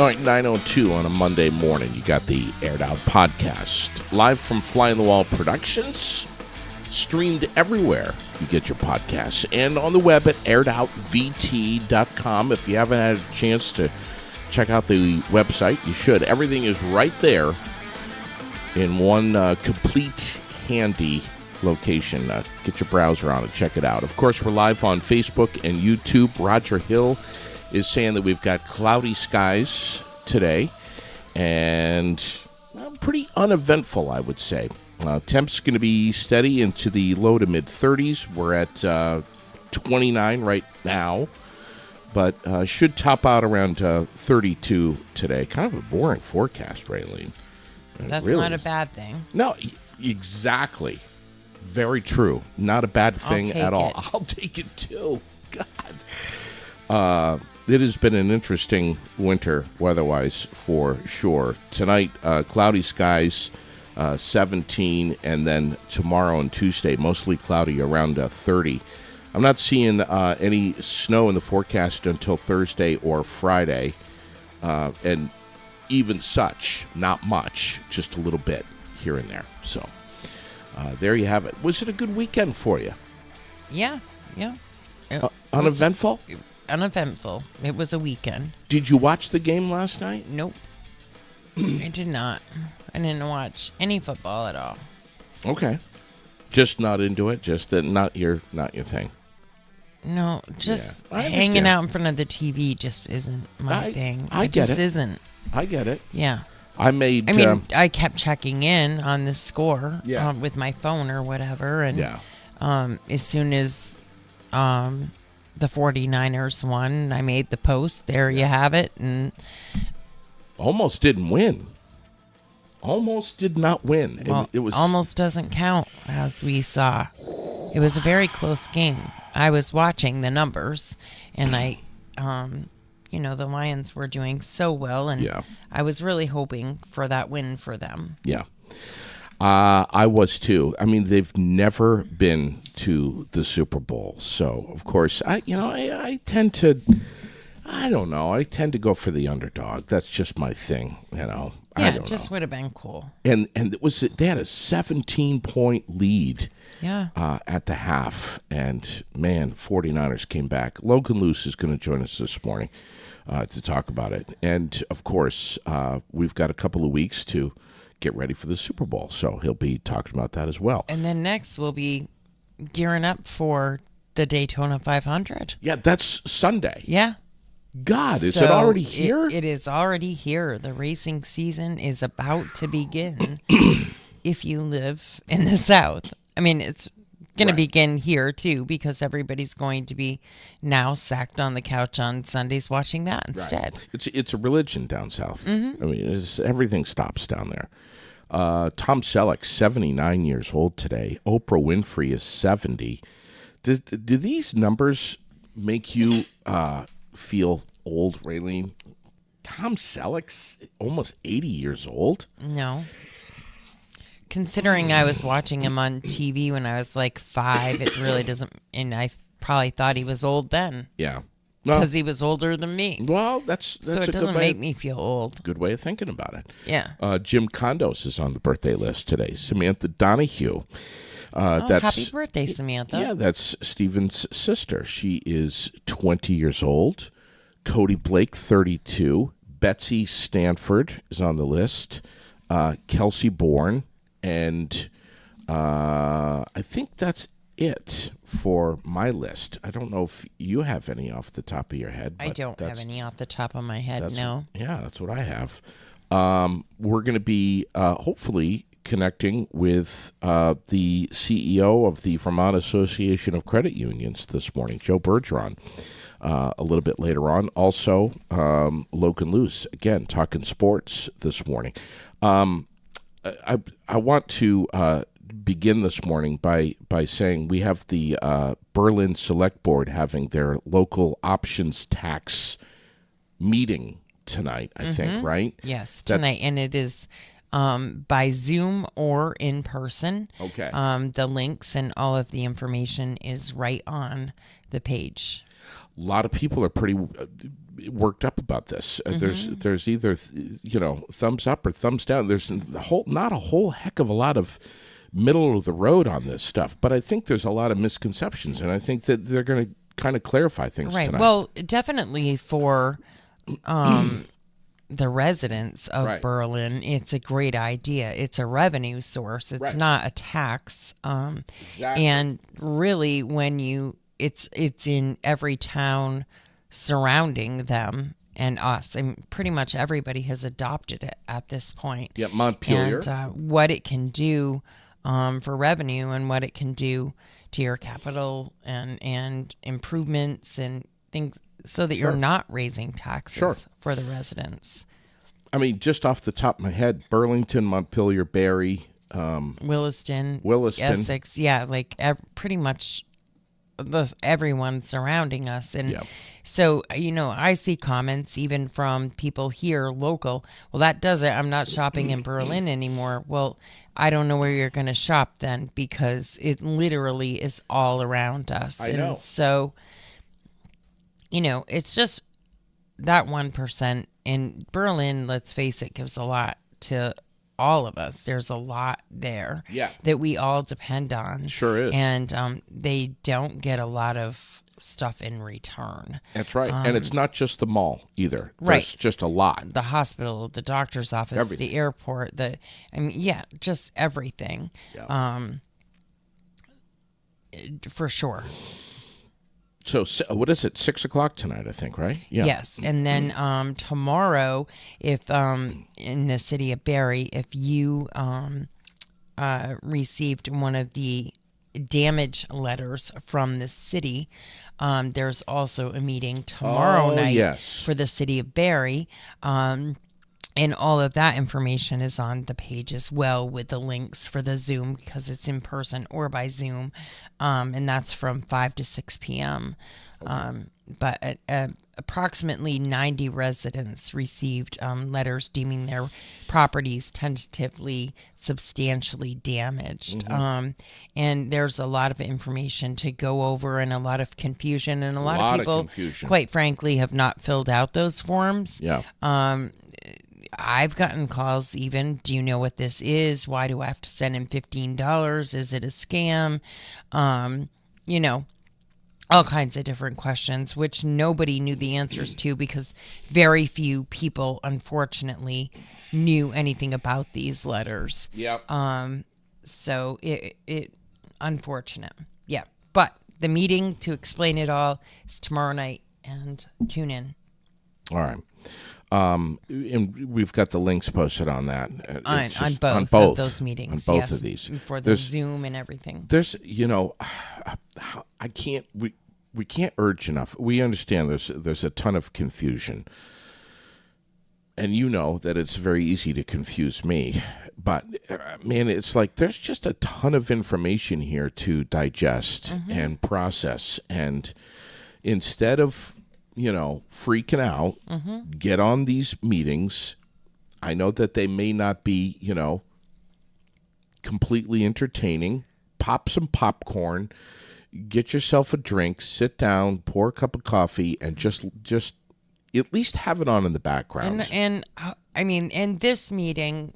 All right, 9:02 on a Monday morning. You got the Aired Out podcast. Live from Fly on the Wall Productions. Streamed everywhere you get your podcasts. And on the web at airedoutvt.com. If you haven't had a chance to check out the website, you should. Everything is right there in one complete, handy location. Get your browser on and check it out. Of course, we're live on Facebook and YouTube. Roger Hill is saying that we've got cloudy skies today and pretty uneventful, I would say. Temps going to be steady into the low to mid 30s. We're at 29 right now, but should top out around 32 today. Kind of a boring forecast, Raylene. That's really not a bad thing. No, exactly. Very true. Not a bad thing at all. I'll take it too. God. It has been an interesting winter weather-wise for sure. Tonight, cloudy skies, 17, and then tomorrow and Tuesday, mostly cloudy around 30. I'm not seeing any snow in the forecast until Thursday or Friday, and even such, not much, just a little bit here and there. So there you have it. Was it a good weekend for you? Yeah. Uneventful? Uneventful. It was a weekend. Did you watch the game last night? Nope. I did not. I didn't watch any football at all. Okay. Just not into it? Just not your thing? No, just hanging out in front of the TV just isn't my thing. It just isn't. I get it. Yeah. I kept checking in on the score with my phone or whatever. And as soon as the 49ers won, I made the post. There you have it. And almost didn't win. Almost did not win. Well, it was almost doesn't count, as we saw. It was a very close game. I was watching the numbers, and the Lions were doing so well, and I was really hoping for that win for them. Yeah. I was too. I mean, they've never been to the Super Bowl, so of course, I tend to, I don't know, I tend to go for the underdog. That's just my thing, Yeah, it just would have been cool. And they had a 17-point lead. Yeah. At the half, and man, 49ers came back. Logan Luce is going to join us this morning to talk about it, and of course, we've got a couple of weeks to get ready for the Super Bowl, so he'll be talking about that as well. And then next, we'll be gearing up for the Daytona 500. Yeah, that's Sunday. Yeah. God, is it already here? It is already here. The racing season is about to begin if you live in the South. I mean, it's going to begin here, too, because everybody's going to be now sacked on the couch on Sundays watching that instead. Right. It's a religion down south. Mm-hmm. I mean, everything stops down there. Tom Selleck, 79 years old today. Oprah Winfrey is 70. Do these numbers make you feel old, Raylene? Tom Selleck's almost 80 years old? No. Considering I was watching him on TV when I was like 5, it really doesn't, and I probably thought he was old then. Yeah. Because he was older than me. Well, that's so it doesn't make me feel old. Good way of thinking about it. Yeah. Jim Condos is on the birthday list today. Samantha Donahue. Happy birthday, Samantha. Yeah, that's Stephen's sister. She is 20 years old. Cody Blake, 32. Betsy Stanford is on the list. Kelsey Bourne. And I think that's it for my list. I don't know if you have any off the top of your head. I don't have any off the top of my head, no. That's what I have. We're going to be hopefully connecting with the CEO of the Vermont Association of Credit Unions this morning, Joe Bergeron, a little bit later on. Also, Logan Luce, again, talking sports this morning. I want to begin this morning by saying we have the Berlin Select Board having their local options tax meeting tonight, I think, right? Yes, tonight. And it is by Zoom or in person. Okay. The links and all of the information is right on the page. A lot of people are pretty worked up about this. There's either thumbs up or thumbs down. There's not a whole heck of a lot of middle of the road on this stuff, but I think there's a lot of misconceptions, and I think that they're going to kind of clarify things right. tonight. Well, definitely for the residents of Berlin, it's a great idea. It's a revenue source. It's not a tax. Exactly. And really, when it's in every town surrounding them and us, and pretty much everybody has adopted it at this point. Yeah, Montpelier. And what it can do for revenue and what it can do to your capital and improvements and things, so that you're not raising taxes for the residents. I mean, just off the top of my head, Burlington, Montpelier, Barrie, Williston, Essex, pretty much everyone surrounding us. And so, I see comments even from people here local. Well, that does it. I'm not shopping in Berlin anymore. Well, I don't know where you're going to shop then, because it literally is all around us. I know. And so, it's just that 1%. In Berlin, let's face it, gives a lot to all of us. There's a lot there that we all depend on. Sure is. And they don't get a lot of stuff in return. That's right. And it's not just the mall either. There's just a lot. The hospital, the doctor's office, the airport, just everything. Yeah. For sure. So what is it? 6:00 tonight, I think, right? Yeah. Yes, and then tomorrow, if in the city of Barrie, if you received one of the damage letters from the city, there's also a meeting tomorrow night for the city of Barrie. And all of that information is on the page as well, with the links for the Zoom, because it's in person or by Zoom. And that's from 5 to 6 p.m. But approximately 90 residents received letters deeming their properties tentatively substantially damaged. And there's a lot of information to go over, and a lot of confusion. And a lot of people, quite frankly, have not filled out those forms. Yeah. I've gotten calls even, do you know what this is? Why do I have to send in $15? Is it a scam? All kinds of different questions, which nobody knew the answers to, because very few people, unfortunately, knew anything about these letters. Yep. So it unfortunate. Yeah. But the meeting to explain it all is tomorrow night, and tune in. All right. And we've got the links posted on that. On both of those meetings. On both of these. For the Zoom and everything. There's, we can't urge enough. We understand there's a ton of confusion. And that it's very easy to confuse me. But, man, it's like there's just a ton of information here to digest and process. And instead of freaking out, get on these meetings. I know that they may not be, completely entertaining. Pop some popcorn, get yourself a drink, sit down, pour a cup of coffee, and just at least have it on in the background. And this meeting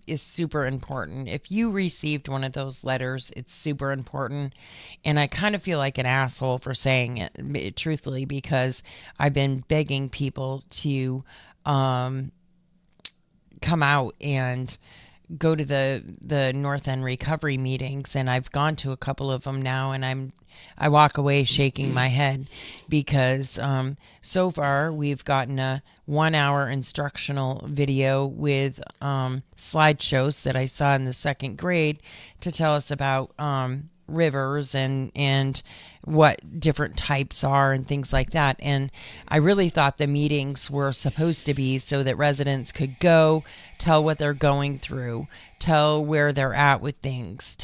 is super important. If you received one of those letters, it's super important. And I kind of feel like an asshole for saying it, truthfully, because I've been begging people to come out and go to the North End recovery meetings, and I've gone to a couple of them now, and I walk away shaking my head, because so far we've gotten a 1-hour instructional video with slideshows that I saw in the second grade to tell us about rivers and what different types are and things like that. And I really thought the meetings were supposed to be so that residents could go, tell what they're going through, tell where they're at with things,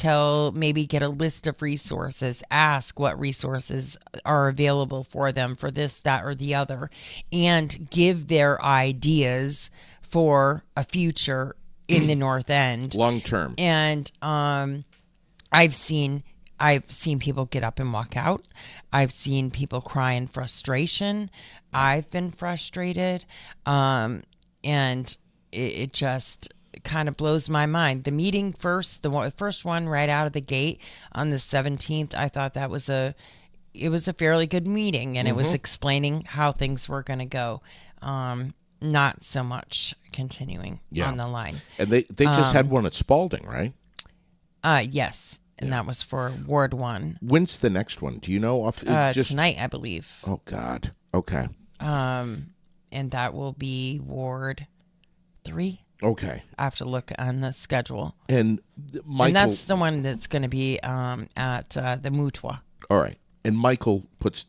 maybe get a list of resources, ask what resources are available for them for this, that, or the other, and give their ideas for a future in the North End. Long term. And I've seen I've seen people get up and walk out. I've seen people cry in frustration. I've been frustrated. And it just kind of blows my mind. The meeting first, the first one right out of the gate on the 17th, I thought it was a fairly good meeting, and it was explaining how things were going to go. Not so much continuing on the line. And they just had one at Spalding, right? Yes. And that was for Ward 1. When's the next one? Do you know? Tonight, I believe. Oh, God. Okay. And that will be Ward 3. Okay. I have to look on the schedule. And Michael... And that's the one that's going to be at the Mutwa. All right. And Michael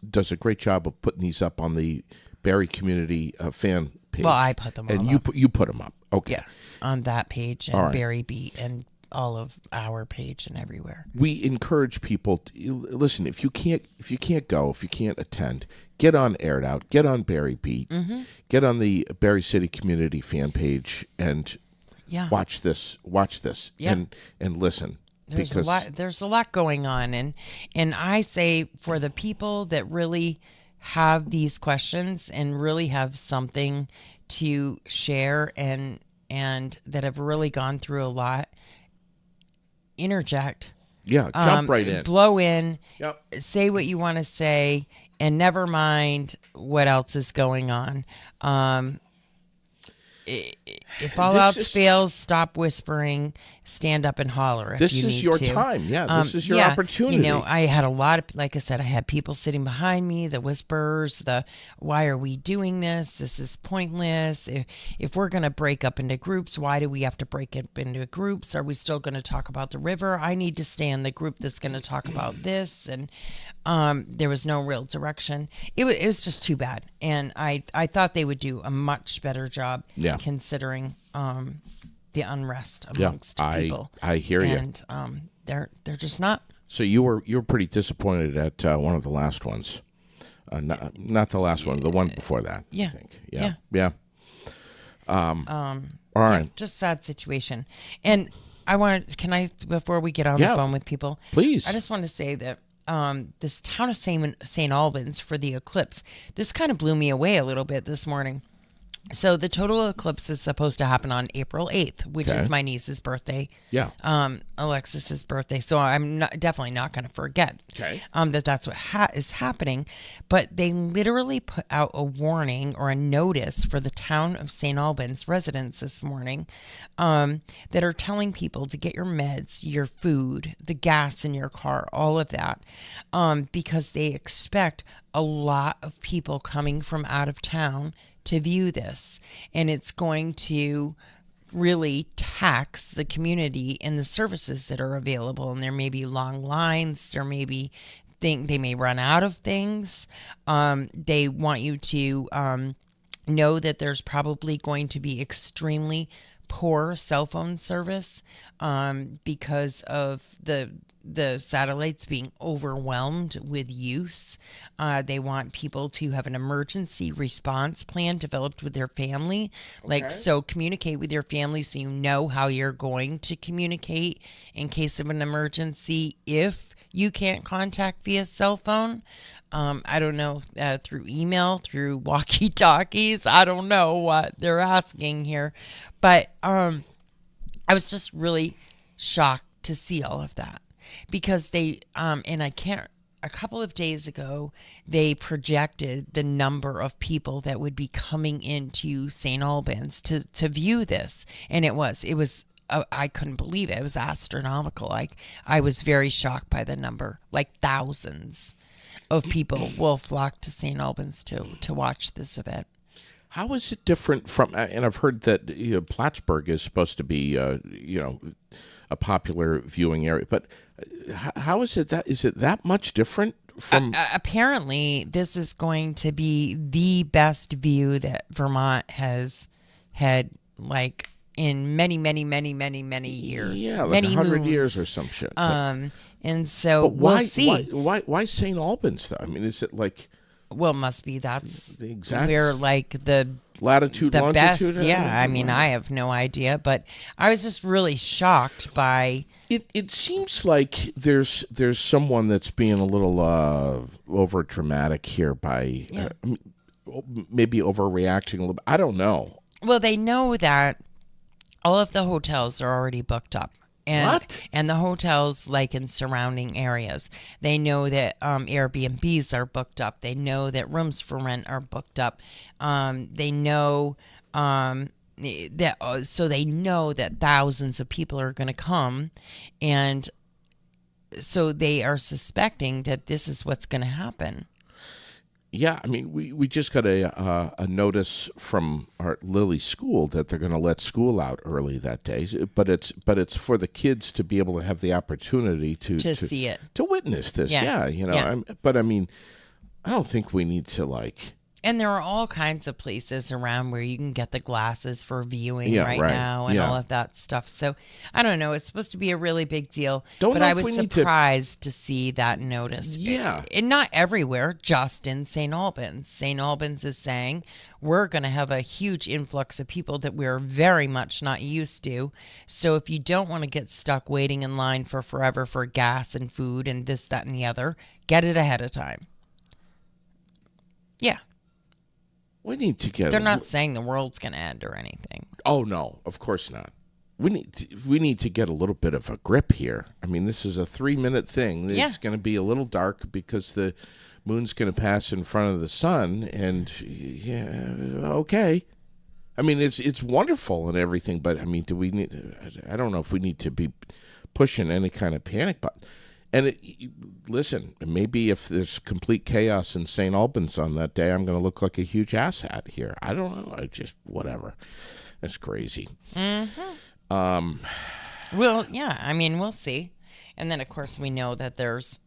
does a great job of putting these up on the Barrie Community fan page. Well, I put them all and up. you put them up. Okay. Yeah, on that page and right. Barrie Beat and all of our page and everywhere. We encourage people to listen. If you can't go, if you can't attend, get on Aired Out, get on Barrie Beat, get on the Barrie City Community fan page, and watch this, and listen. There's a lot going on, and I say for the people that really have these questions and really have something to share and that have really gone through a lot, interject. Yeah, jump right in. Blow in. Yep. Say what you want to say, and never mind what else is going on. If all else fails, stop whispering, stand up and holler if you need to. This is your time. Yeah, this is your opportunity. You know, I had a lot of, like I said, I had people sitting behind me, the whisperers, why are we doing this? This is pointless. If we're going to break up into groups, why do we have to break up into groups? Are we still going to talk about the river? I need to stay in the group that's going to talk about this. And there was no real direction. It was just too bad. And I thought they would do a much better job considering the unrest amongst people. I hear you. And they're just not. So you were pretty disappointed at one of the last ones. Not the last one, the one before that. Yeah. I think. Yeah. All right. Just sad situation. And can I, before we get on the phone with people, please. I just want to say that this town of St. Albans for the eclipse, this kind of blew me away a little bit this morning. So the total eclipse is supposed to happen on April 8th, which is my niece's birthday. Yeah. Alexis's birthday. So I'm definitely not going to forget that's what is happening. But they literally put out a warning or a notice for the town of St. Albans residents this morning that are telling people to get your meds, your food, the gas in your car, all of that, because they expect a lot of people coming from out of town to view this, and it's going to really tax the community and the services that are available. And there may be long lines. There may be they may run out of things. They want you to know that there's probably going to be extremely poor cell phone service because of the satellites being overwhelmed with use. They want people to have an emergency response plan developed with their family. So communicate with your family so you know how you're going to communicate in case of an emergency if you can't contact via cell phone. I don't know, through email, through walkie-talkies. I don't know what they're asking here. But I was just really shocked to see all of that. Because they, a couple of days ago, they projected the number of people that would be coming into St. Albans to view this. And it was, I couldn't believe it. It was astronomical. I was very shocked by the number, like thousands of people will flock to St. Albans to watch this event. How is it different from, and I've heard that Plattsburgh is supposed to be, a popular viewing area, but how is it that much different from? Apparently, this is going to be the best view that Vermont has had, like, in many, many, many, many, many years. Yeah, like many 100 moons. years or some shit. And so we'll see. Why St. Albans, though? I mean, is it like Well, it must be that's The exact where like the latitude, the longitude. best. Yeah, I mean, I have no idea, but I was just really shocked by. It seems like there's someone that's being a little over dramatic here by maybe overreacting a little bit. I don't know. Well, they know that all of the hotels are already booked up. And the hotels, like in surrounding areas, they know that Airbnbs are booked up. They know that rooms for rent are booked up. They know so they know that thousands of people are going to come, and so they are suspecting that this is what's going to happen. Yeah, I mean, we just got a notice from our Lily school that they're going to let school out early that day, but it's for the kids to be able to have the opportunity to see it, to witness this. Yeah, but I mean, I don't think we need to like. And there are all kinds of places around where you can get the glasses for viewing right now and all of that stuff. So I don't know. It's supposed to be a really big deal. But I was surprised to see that notice. Yeah. And not everywhere, just in St. Albans. St. Albans is saying we're going to have a huge influx of people that we're very much not used to. So if you don't want to get stuck waiting in line for forever for gas and food and this, that, and the other, get it ahead of time. Yeah. We need to get. They're not saying the world's going to end or anything. Oh no, of course not. We need to get a little bit of a grip here. I mean, this is a 3-minute thing. It's going to be a little dark because the moon's going to pass in front of the sun, and okay. I mean, it's wonderful and everything, but I mean, do we need? I don't know if we need to be pushing any kind of panic button. And listen, maybe if there's complete chaos in St. Albans on that day, I'm going to look like a huge asshat here. I don't know. I just, whatever. That's crazy. Mm-hmm. Well, yeah, I mean, we'll see. And then, of course, we know that there's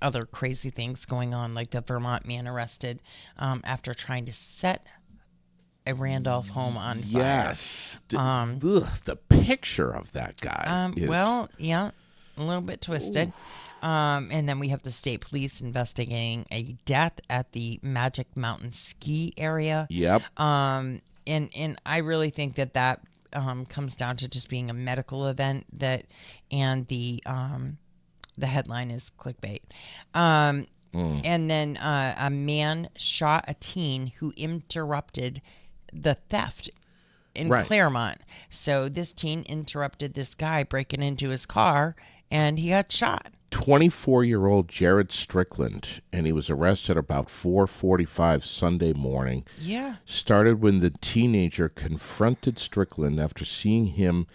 other crazy things going on, like the Vermont man arrested after trying to set a Randolph home on fire. Yes. The picture of that guy is... Well, yeah, a little bit twisted. And then we have the state police investigating a death at the Magic Mountain ski area. Yep. And I really think that comes down to just being a medical event and the headline is clickbait. And then a man shot a teen who interrupted the theft in Claremont. So this teen interrupted this guy breaking into his car and he got shot. 24-year-old Jared Strickland, and he was arrested about 4:45 Sunday morning. Yeah. Started when the teenager confronted Strickland after seeing him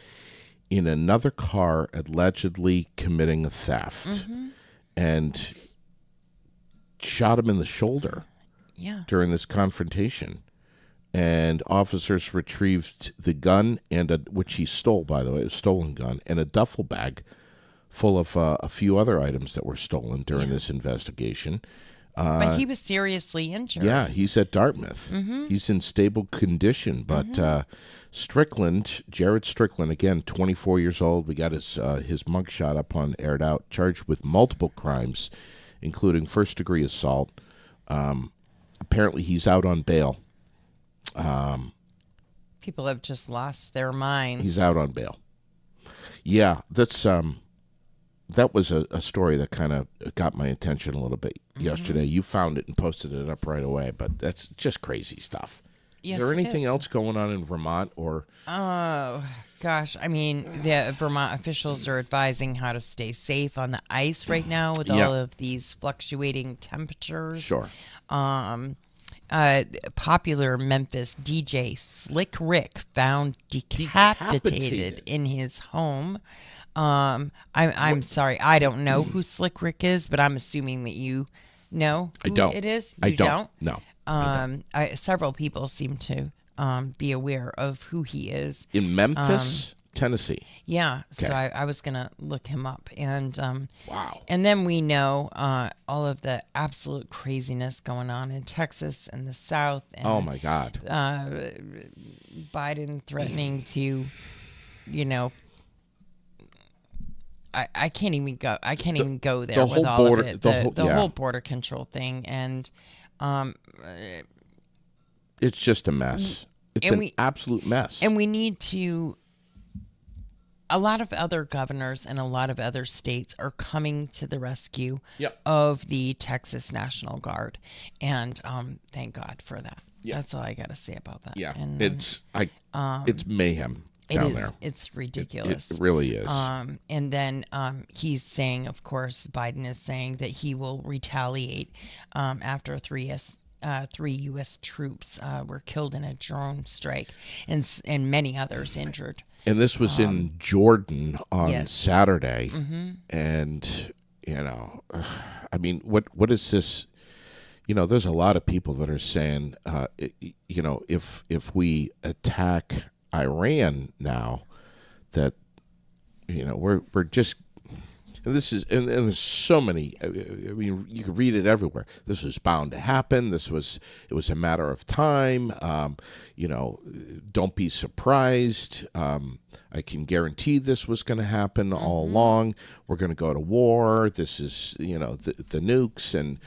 in another car allegedly committing a theft and shot him in the shoulder during this confrontation. And officers retrieved the gun, which he stole, by the way, a stolen gun, and a duffel bag full of a few other items that were stolen during this investigation. But he was seriously injured. Yeah, he's at Dartmouth. He's in stable condition. But Jared Strickland, again, 24 years old. We got his mugshot up on Aired Out, charged with multiple crimes, including first-degree assault. Apparently, he's out on bail. People have just lost their minds. He's out on bail. Yeah, that was a story that kind of got my attention a little bit yesterday. You found it and posted it up right away, but that's just crazy stuff. Yes, is there anything else going on in Vermont or? Oh, gosh. I mean, the Vermont officials are advising how to stay safe on the ice right now with all of these fluctuating temperatures. Sure. Popular Memphis DJ Slick Rick found decapitated in his home. I'm sorry, I don't know who Slick Rick is, but I'm assuming that you know who it is. You don't? No. Several people seem to be aware of who he is. In Memphis, Tennessee. Yeah, okay. So I was going to look him up. And wow. And then we know all of the absolute craziness going on in Texas and the South. And, oh, my God. Biden threatening to, I can't even go. I can't even go there the with whole all border- of it. the The, whole- the yeah. whole border control thing, and It's just a mess. It's And an we- absolute mess. and we need to. A lot of other governors and a lot of other states are coming to the rescue Yep. of the Texas National Guard, and thank God for that. Yeah. That's all I got to say about that. yeah, and it's mayhem it down is. there. It's ridiculous. It really is. And then he's saying, of course, Biden is saying that he will retaliate after three U.S. troops were killed in a drone strike, and many others injured. And this was in Jordan on yes. Saturday, and I mean, what is this? There's a lot of people that are saying, if we attack Iran now, that we're just. And this is, and there's so many. I mean, you can read it everywhere. This was bound to happen. It was a matter of time. Don't be surprised. I can guarantee this was going to happen all along. We're going to go to war. This is, the nukes, and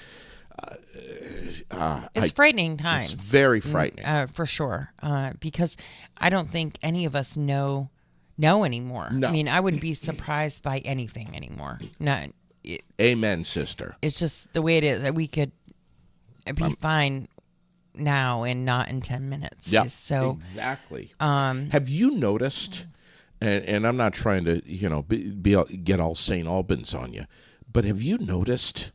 It's frightening times. it's very frightening. For sure, because I don't think any of us know anymore. No. I mean, I wouldn't be surprised by anything anymore. No, Amen, sister. it's just the way it is that we could be fine now and not in 10 minutes. Yeah, So exactly. Have you noticed? And I'm not trying to get all St. Albans on you, but have you noticed?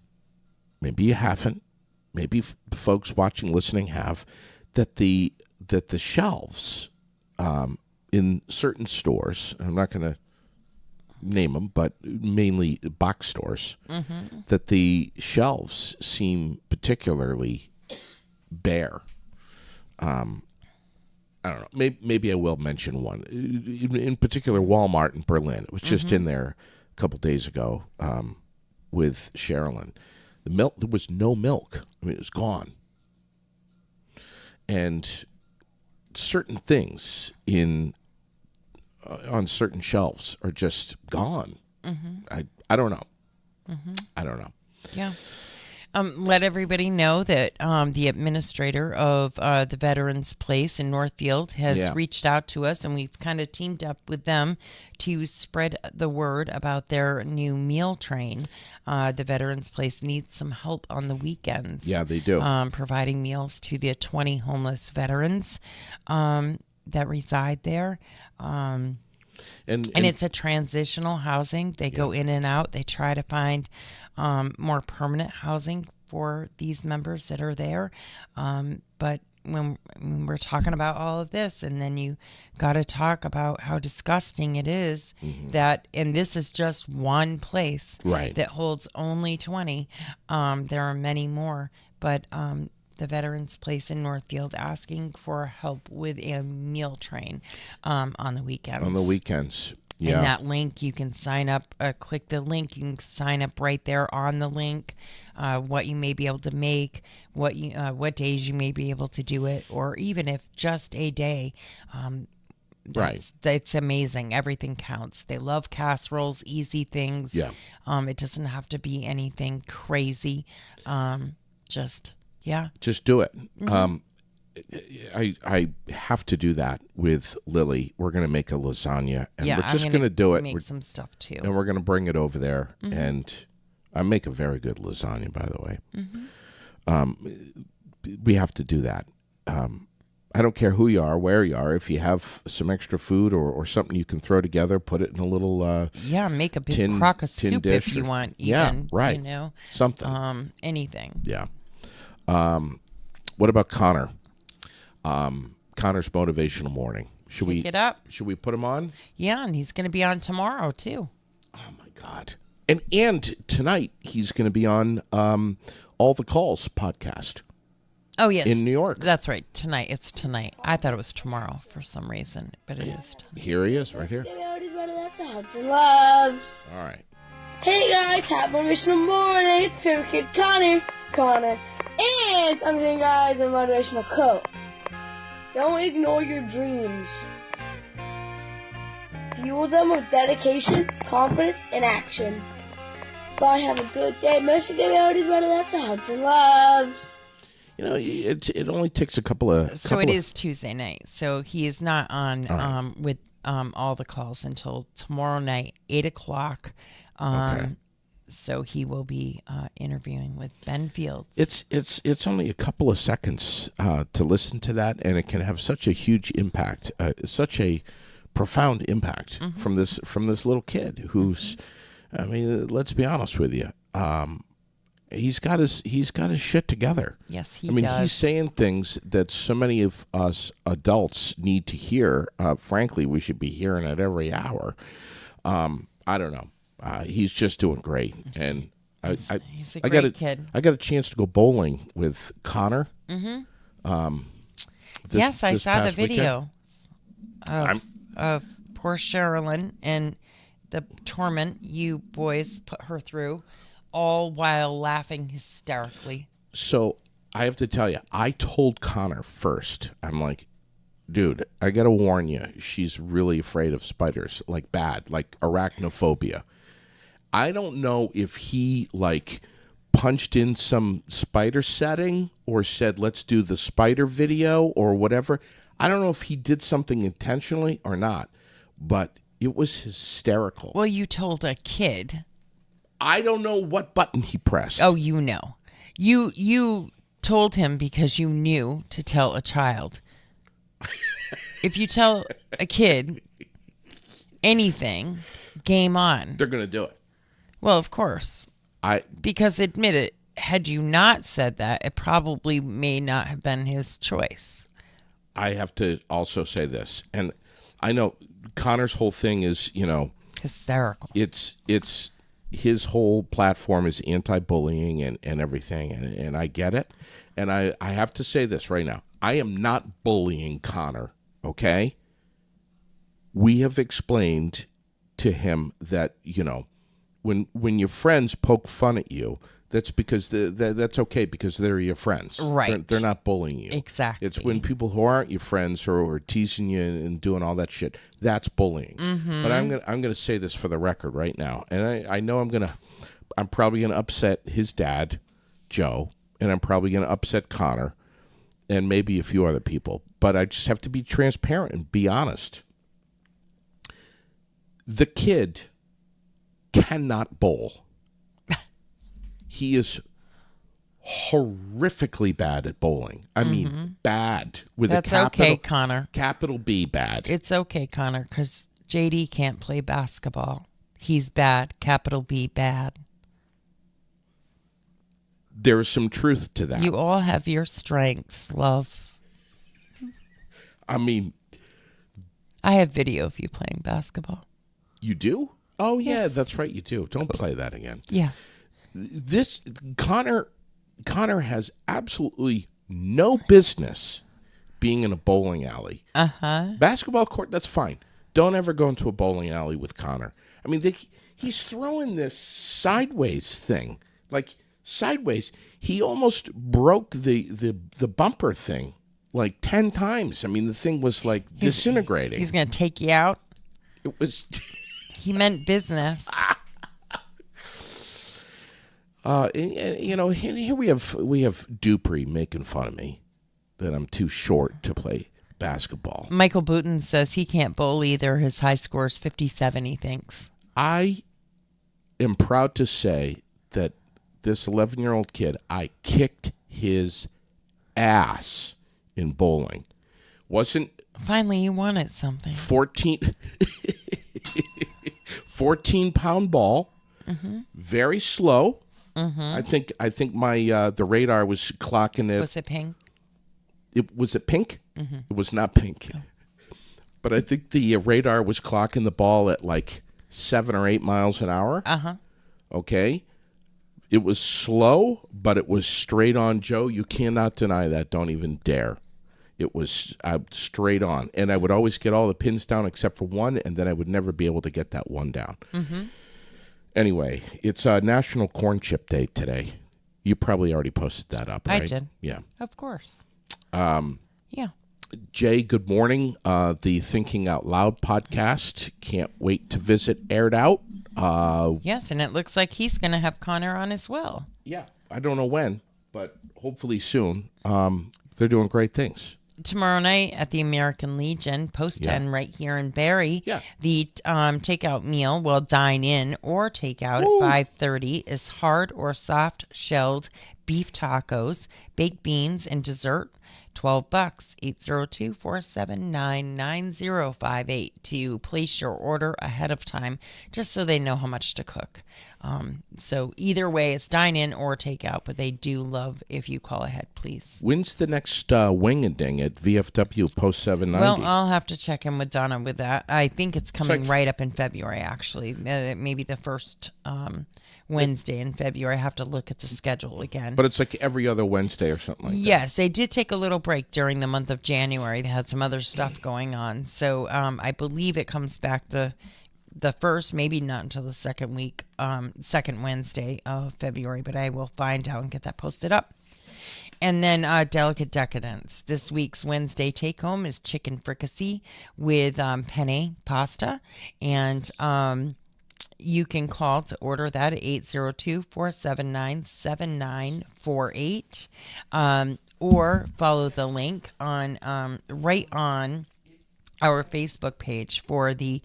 Maybe you haven't. Maybe folks watching, listening have that the shelves in certain stores. I'm not going to name them, but mainly box stores. That the shelves seem particularly bare. I don't know. Maybe I will mention one. In particular, Walmart in Berlin. It was just in there a couple days ago with Sherilyn. The milk, there was no milk. I mean, it was gone. And certain things on certain shelves are just gone. I don't know. I don't know. Yeah. Let everybody know that the administrator of the Veterans Place in Northfield has reached out to us, and we've kind of teamed up with them to spread the word about their new meal train. The Veterans Place needs some help on the weekends. Yeah, they do. Providing meals to the 20 homeless veterans that reside there. And it's a transitional housing. They go in and out. They try to find more permanent housing for these members that are there. But when we're talking about all of this, and then you got to talk about how disgusting it is that, and this is just one place that holds only 20. There are many more, but the Veterans Place in Northfield asking for help with a meal train on the weekends. On the weekends. Yeah. And that link, you can sign up, click the link, you can sign up right there on the link, what you may be able to make, what days you may be able to do it, or even if just a day. It's amazing. Everything counts. They love casseroles, easy things. Yeah. It doesn't have to be anything crazy. Just do it. I have to do that with Lily. We're going to make a lasagna, and we're just going to do it. Make some stuff too, and we're going to bring it over there. And I make a very good lasagna, by the way. We have to do that. I don't care who you are, where you are. If you have some extra food or something you can throw together, put it in a little make a big crock of soup if you want. Even, something, anything. Yeah. What about Connor? Connor's motivational morning. Should we pick it up? Should we put him on? Yeah, and he's going to be on tomorrow too. Oh my God! And tonight he's going to be on All the Calls podcast. Oh yes, in New York. That's right. Tonight. It's tonight. I thought it was tomorrow for some reason, but it is tonight. Here he is, right here. That's Hugs and Loves. All right. Hey guys, happy motivational morning. It's favorite kid Connor, and I'm giving you guys a motivational quote. Don't ignore your dreams. If fuel them with dedication, confidence, and action. Bye, have a good day. Most of the everybody's running lots of hugs and loves. You know, it only takes a couple of... So it is Tuesday night. So he is not on with all the calls until tomorrow night, 8 o'clock. Okay. So he will be interviewing with Ben Fields. It's only a couple of seconds to listen to that, and it can have such a huge impact, such a profound impact from this little kid who's, I mean, let's be honest with you, he's got his shit together. Yes, he does. does. He's saying things that so many of us adults need to hear. Frankly, we should be hearing it every hour. I don't know. He's just doing great, and he's a great kid. I got a chance to go bowling with Connor. Yes, I saw the past video of poor Sherilyn and the torment you boys put her through, all while laughing hysterically. So I have to tell you, I told Connor first. I'm like, dude, I got to warn you. She's really afraid of spiders, like bad, like arachnophobia. I don't know if he like punched in some spider setting or said, let's do the spider video or whatever. I don't know if he did something intentionally or not, but it was hysterical. Well, you told a kid. I don't know what button he pressed. Oh, you know. You told him because you knew to tell a child. If you tell a kid anything, game on. They're going to do it. Well, of course. Because admit it, had you not said that, it probably may not have been his choice. I have to also say this, and I know Connor's whole thing is, you know, hysterical. It's his whole platform is anti-bullying and everything, and I get it. And I have to say this right now. I am not bullying Connor, okay? We have explained to him that, you know, when your friends poke fun at you, that's because that's okay because they're your friends. Right. They're not bullying you. Exactly. It's when people who aren't your friends or teasing you and doing all that shit, that's bullying. Mm-hmm. But I'm gonna say this for the record right now, and I know I'm probably gonna upset his dad, Joe, and I'm probably gonna upset Connor, and maybe a few other people. But I just have to be transparent and be honest. The kid cannot bowl. He is horrifically bad at bowling. I mean, bad with That's a capital. okay, Connor. Capital B, bad. It's okay, Connor, because JD can't play basketball. He's bad. Capital B, bad. There's some truth to that. You all have your strengths, love. I mean, I have video of you playing basketball. you do? Oh yeah, Yes. that's right. You do. Don't play that again. Yeah. This Connor has absolutely no business being in a bowling alley. Basketball court, that's fine. Don't ever go into a bowling alley with Connor. I mean, he's throwing this sideways thing, like sideways. He almost broke the bumper thing like 10 times. I mean, the thing was like disintegrating. He's going to take you out. It was. He meant business. You know, here we have Dupree making fun of me that I'm too short to play basketball. Michael Booten says he can't bowl either. His high score is 57, he thinks. I am proud to say that this 11-year-old kid, I kicked his ass in bowling. Wasn't Finally, you wanted something. 14-pound ball, very slow. I think my the radar was clocking it. Was it pink? Was it pink? It was not pink. Oh. But I think the radar was clocking the ball at like 7 or 8 miles an hour. Okay. It was slow, but it was straight on, Joe. You cannot deny that. Don't even dare. It was straight on. And I would always get all the pins down except for one, and then I would never be able to get that one down. Anyway, it's National Corn Chip Day today. You probably already posted that up, right? I did. Yeah. Of course. Yeah. Jay, good morning. The Thinking Out Loud podcast. Can't wait to visit Aired Out. Yes, and it looks like he's going to have Connor on as well. Yeah, I don't know when, but hopefully soon. They're doing great things. Tomorrow night at the American Legion, post 10 right here in Barrie. Yeah. The takeout meal, well, dine in or takeout at 5:30 is hard or soft shelled beef tacos, baked beans, and dessert. $12, 802-479-9058 to place your order ahead of time, just so they know how much to cook. So either way, it's dine in or takeout, but they do love if you call ahead, please. When's the next wing and ding at VFW Post 790? Well, I'll have to check in with Donna with that. I think it's coming right up in February, actually. Maybe the first Wednesday in February. I have to look at the schedule again. But it's like every other Wednesday or something like that. Yes, they did take a little break during the month of January. They had some other stuff going on. So I believe it comes back the first, maybe not until the second Wednesday of February, but I will find out and get that posted up. And then Delicate Decadence. This week's Wednesday take-home is chicken fricassee with penne pasta. And you can call to order that at 802-479-7948. Or follow the link on right on our Facebook page for the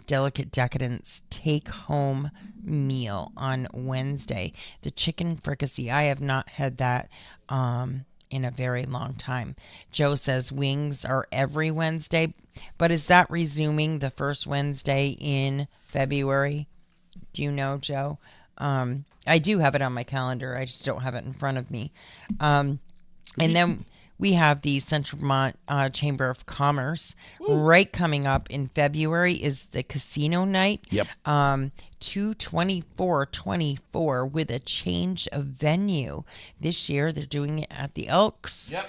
Delicate Decadence take-home meal on Wednesday. The chicken fricassee, I have not had that in a very long time. Joe says wings are every Wednesday, but is that resuming the first Wednesday in February? Do you know, Joe? I do have it on my calendar. I just don't have it in front of me. And then we have the Central Vermont Chamber of Commerce. Right coming up in February is the casino night. Yep. 2/24/24 with a change of venue. This year they're doing it at the Elks. Yep.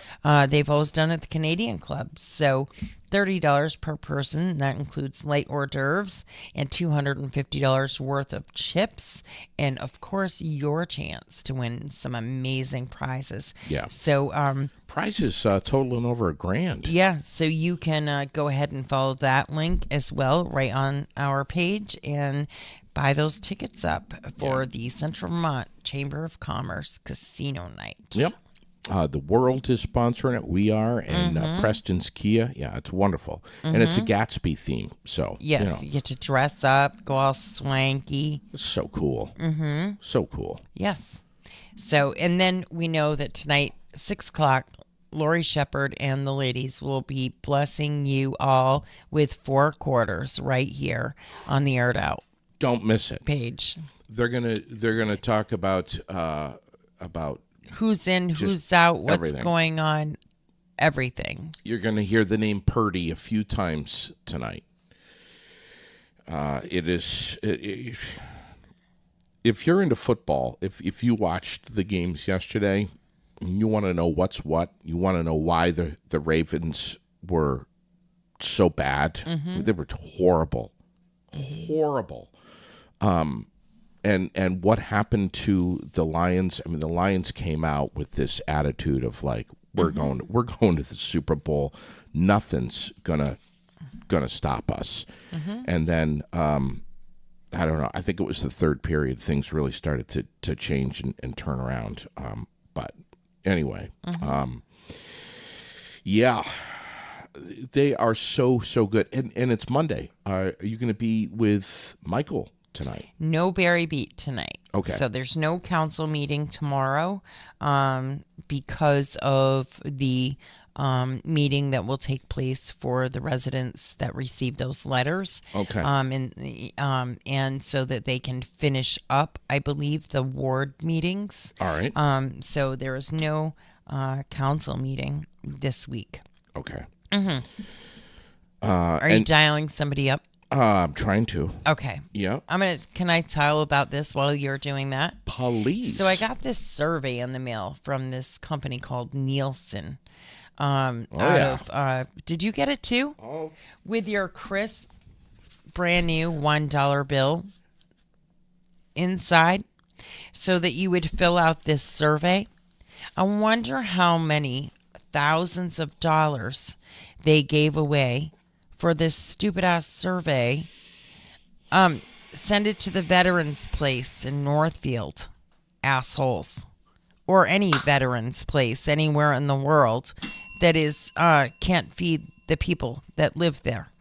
They've always done it at the Canadian Club. So $30 per person. That includes light hors d'oeuvres and $250 worth of chips. And, of course, your chance to win some amazing prizes. Yeah. So, prizes totaling over $1,000. yeah, so you can go ahead and follow that link as well right on our page and buy those tickets up for the Central Vermont Chamber of Commerce Casino Night. Yep. The World is sponsoring it. We are. And Preston's Kia. Yeah, it's wonderful. And it's a Gatsby theme. So, Yes, you get to dress up, go all swanky. it's so cool. Mm-hmm. So cool. Yes. So, and then we know that tonight, 6 o'clock, Lori Shepherd and the ladies will be blessing you all with 4 quarters right here on the Aired Out Don't miss it. page. They're gonna talk about Who's in, who's out, what's everything. going on, everything. You're gonna hear the name Purdy a few times tonight. If you're into football, if you watched the games yesterday, and you want to know what's what, you want to know why the Ravens were so bad. They were horrible. And what happened to the Lions? I mean, the Lions came out with this attitude of like, we're going to the Super Bowl. Nothing's gonna stop us. And then I don't know. I think it was the third period. Things really started to change and turn around. But anyway, yeah, they are so good. And it's Monday. Are you going to be with Michael tonight? No Barry Beat tonight. Okay. So there's no council meeting tomorrow because of the meeting that will take place for the residents that received those letters. Okay. And so that they can finish up, I believe, the ward meetings. All right. So there is no council meeting this week. Okay. Are you dialing somebody up? I'm trying to. Okay. Yeah. Can I tell about this while you're doing that? Please. So I got this survey in the mail from this company called Nielsen. Did you get it too? Oh. With your crisp, brand new $1 bill inside, so that you would fill out this survey. I wonder how many thousands of dollars they gave away for this stupid ass survey. Send it to the veterans place in Northfield, assholes, or any veterans place anywhere in the world that is can't feed the people that live there.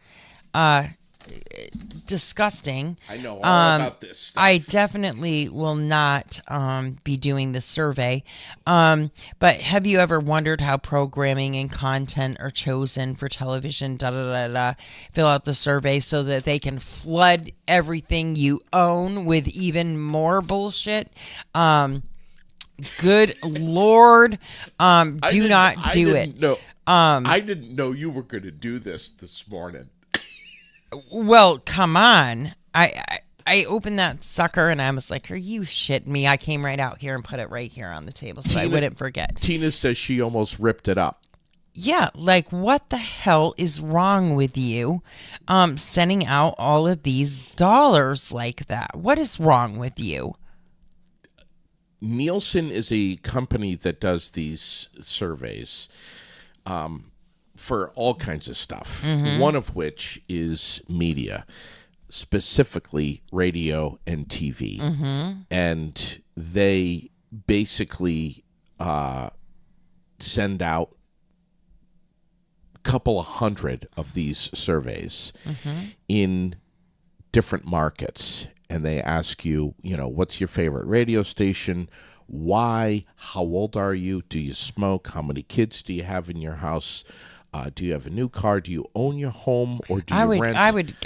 Disgusting. I know all about this stuff. I definitely will not be doing the survey. But have you ever wondered how programming and content are chosen for television? Fill out the survey so that they can flood everything you own with even more bullshit. Good Lord. Do not do it. No, I didn't know you were going to do this morning. Well, come on. I opened that sucker and I was like, are you shitting me? I came right out here and put it right here on the table so I wouldn't forget. Tina says she almost ripped it up. Yeah, like what the hell is wrong with you sending out all of these dollars like that? What is wrong with you? Nielsen is a company that does these surveys for all kinds of stuff, one of which is media, specifically radio and TV. And they basically send out a couple of hundred of these surveys in different markets. And they ask you, what's your favorite radio station? Why? How old are you? Do you smoke? How many kids do you have in your house? Do you have a new car? Do you own your home, or do you rent?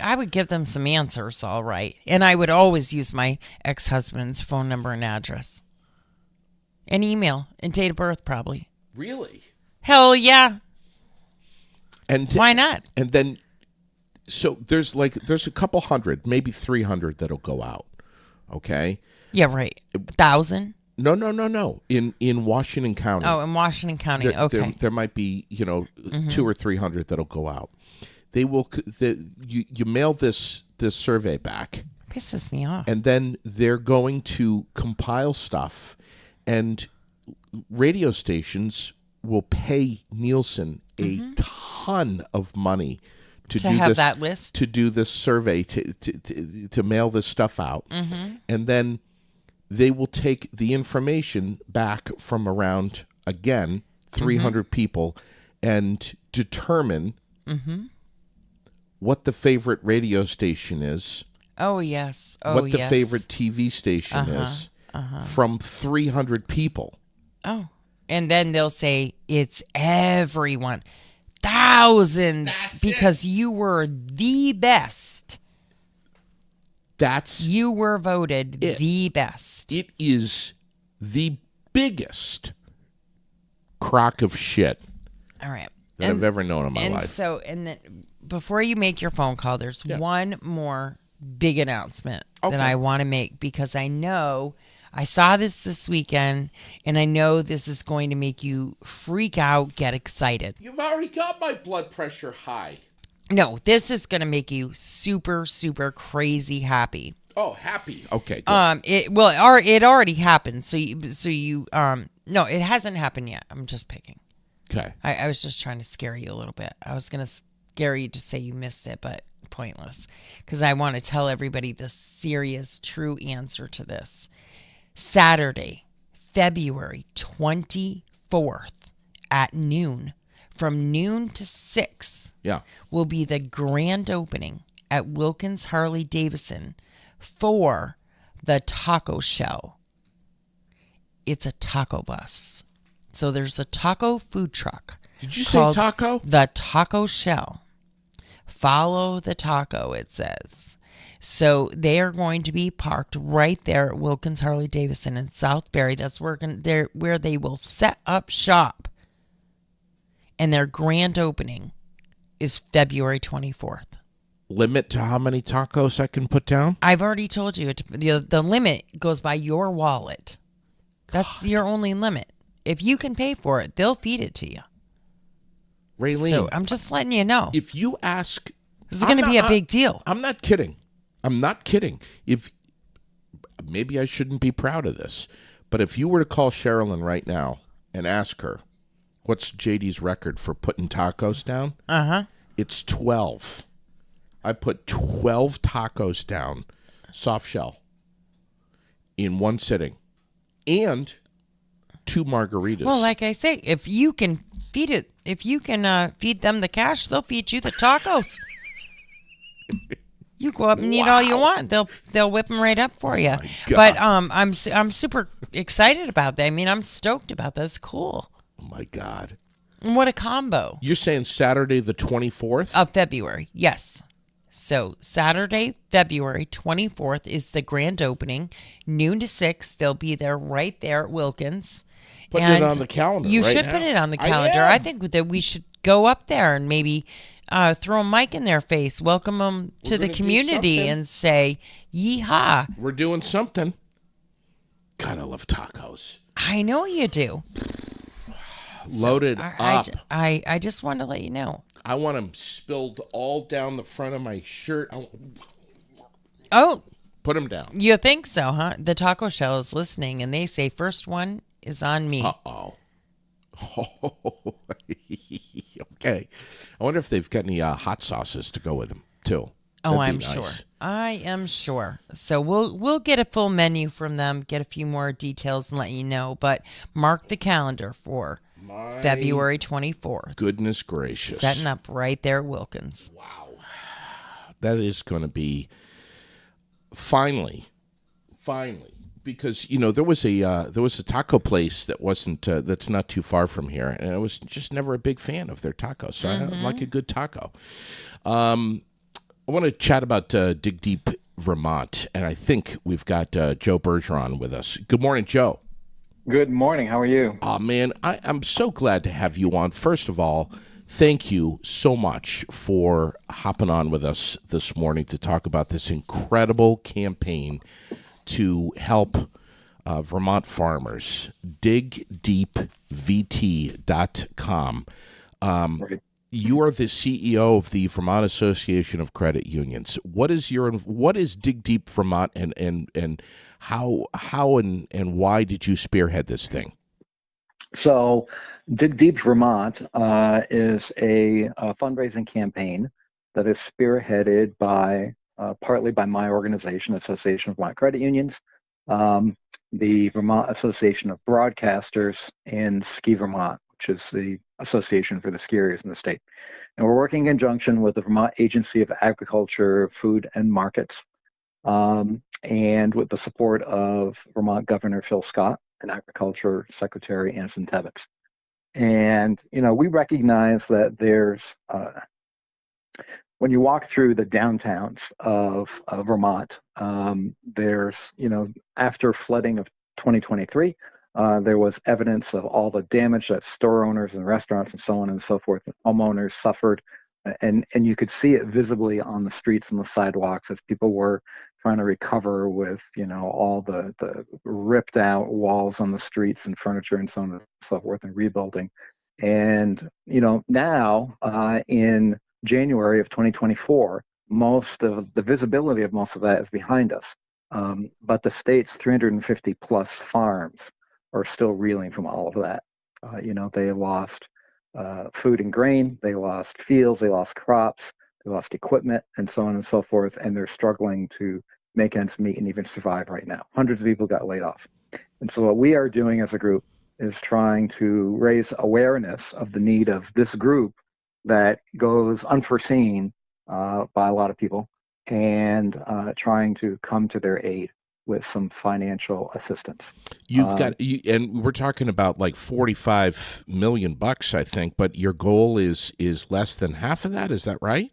I would give them some answers, all right. And I would always use my ex-husband's phone number and address. And email and date of birth, probably. Really? Hell yeah. And why not? And then, so there's a couple hundred, maybe 300 that'll go out. Okay. Yeah, right. 1,000. No. In Washington County. Oh, in Washington County. Okay. There might be 200 or 300 that'll go out. They will. You mail this survey back. Pisses me off. And then they're going to compile stuff, and radio stations will pay Nielsen a ton of money to do have this, that list, to do this survey, to mail this stuff out, and then they will take the information back from around, again, 300 people and determine what the favorite radio station is. Oh, yes. What the favorite TV station is from 300 people. Oh. And then they'll say, it's everyone. Thousands. Because you were the best. You were voted the best. It is the biggest crock of shit. All right. That I've ever known in my life. And then before you make your phone call, there's one more big announcement that I want to make, because I know I saw this weekend, and I know this is going to make you freak out, get excited. You've already got my blood pressure high. No, this is going to make you super, super crazy happy. Oh, happy. Okay. Good. It already happened. So you no, it hasn't happened yet. I'm just picking. Okay. I was just trying to scare you a little bit. I was going to scare you to say you missed it, but pointless, because I want to tell everybody the serious, true answer to this. Saturday, February 24th at noon, from noon to 6, will be the grand opening at Wilkins Harley-Davidson for the Taco Shell. It's a taco bus. So there's a taco food truck. Did you say taco? The Taco Shell. Follow the taco, it says. So they are going to be parked right there at Wilkins Harley-Davidson in Southbury. That's where they will set up shop. And their grand opening is February 24th. Limit to how many tacos I can put down? I've already told you. The limit goes by your wallet. That's your only limit. If you can pay for it, they'll feed it to you. Raylene, so I'm just letting you know. If you ask... This is going to be a big deal. I'm not kidding. If maybe I shouldn't be proud of this, but if you were to call Sherilyn right now and ask her, What's JD's record for putting tacos down? Uh-huh. It's 12. I put 12 tacos down, soft shell, in one sitting, and 2 margaritas. Well, like I say, if you can feed them the cash, they'll feed you the tacos. You go up and eat all you want. They'll whip them right up for you. But I'm super excited about that. I mean, I'm stoked about this. Cool. Oh my God! And what a combo. You're saying Saturday the 24th of February? Yes. So Saturday, February 24th is the grand opening, noon to 6. They'll be there right there at Wilkins. Putting it on the calendar. You right should now. put it on the calendar. I think that we should go up there and maybe throw a mic in their face, welcome them to the community, and say, "Yeehaw!" We're doing something. God, I love tacos. I know you do. Loaded up. I just wanted to let you know. I want them spilled all down the front of my shirt. Oh, put them down. You think so, huh? The Taco Shell is listening, and they say first one is on me. Uh-oh. Okay. I wonder if they've got any hot sauces to go with them, too. Oh, I'm sure. I am sure. So we'll get a full menu from them, get a few more details and let you know. But mark the calendar for February 24th. Goodness gracious. Setting up right there at Wilkins. Wow. That is going to be finally, because there was a taco place that wasn't that's not too far from here, and I was just never a big fan of their tacos. So I like a good taco. I want to chat about Dig Deep Vermont, and I think we've got Joe Bergeron with us. Good morning, Joe. Good morning. How are you? Oh, man, I'm so glad to have you on. First of all, thank you so much for hopping on with us this morning to talk about this incredible campaign to help Vermont farmers. DigDeepVT.com. Right. You are the CEO of the Vermont Association of Credit Unions. What is Dig Deep Vermont, and how and why did you spearhead this thing? So, Dig Deep Vermont is a fundraising campaign that is spearheaded by partly by my organization, Association of Vermont Credit Unions, the Vermont Association of Broadcasters, and Ski Vermont, which is the association for the ski areas in the state. And we're working in conjunction with the Vermont Agency of Agriculture, Food, and Markets, and with the support of Vermont Governor Phil Scott and Agriculture Secretary Anson Tebbetts. And, we recognize that there's, when you walk through the downtowns of Vermont, there's, after flooding of 2023, there was evidence of all the damage that store owners and restaurants and so on and so forth, and homeowners suffered. And you could see it visibly on the streets and the sidewalks as people were trying to recover with, all the ripped out walls on the streets and furniture and so on and so forth, and rebuilding. And, now in January of 2024, most of the visibility of most of that is behind us. But the state's 350 plus farms are still reeling from all of that. They lost food and grain, they lost fields, they lost crops, they lost equipment, and so on and so forth, and they're struggling to make ends meet and even survive right now. Hundreds of people got laid off. And so what we are doing as a group is trying to raise awareness of the need of this group that goes unforeseen by a lot of people, and trying to come to their aid with some financial assistance. And we're talking about like $45 million, I think, but your goal is less than half of that. Is that right?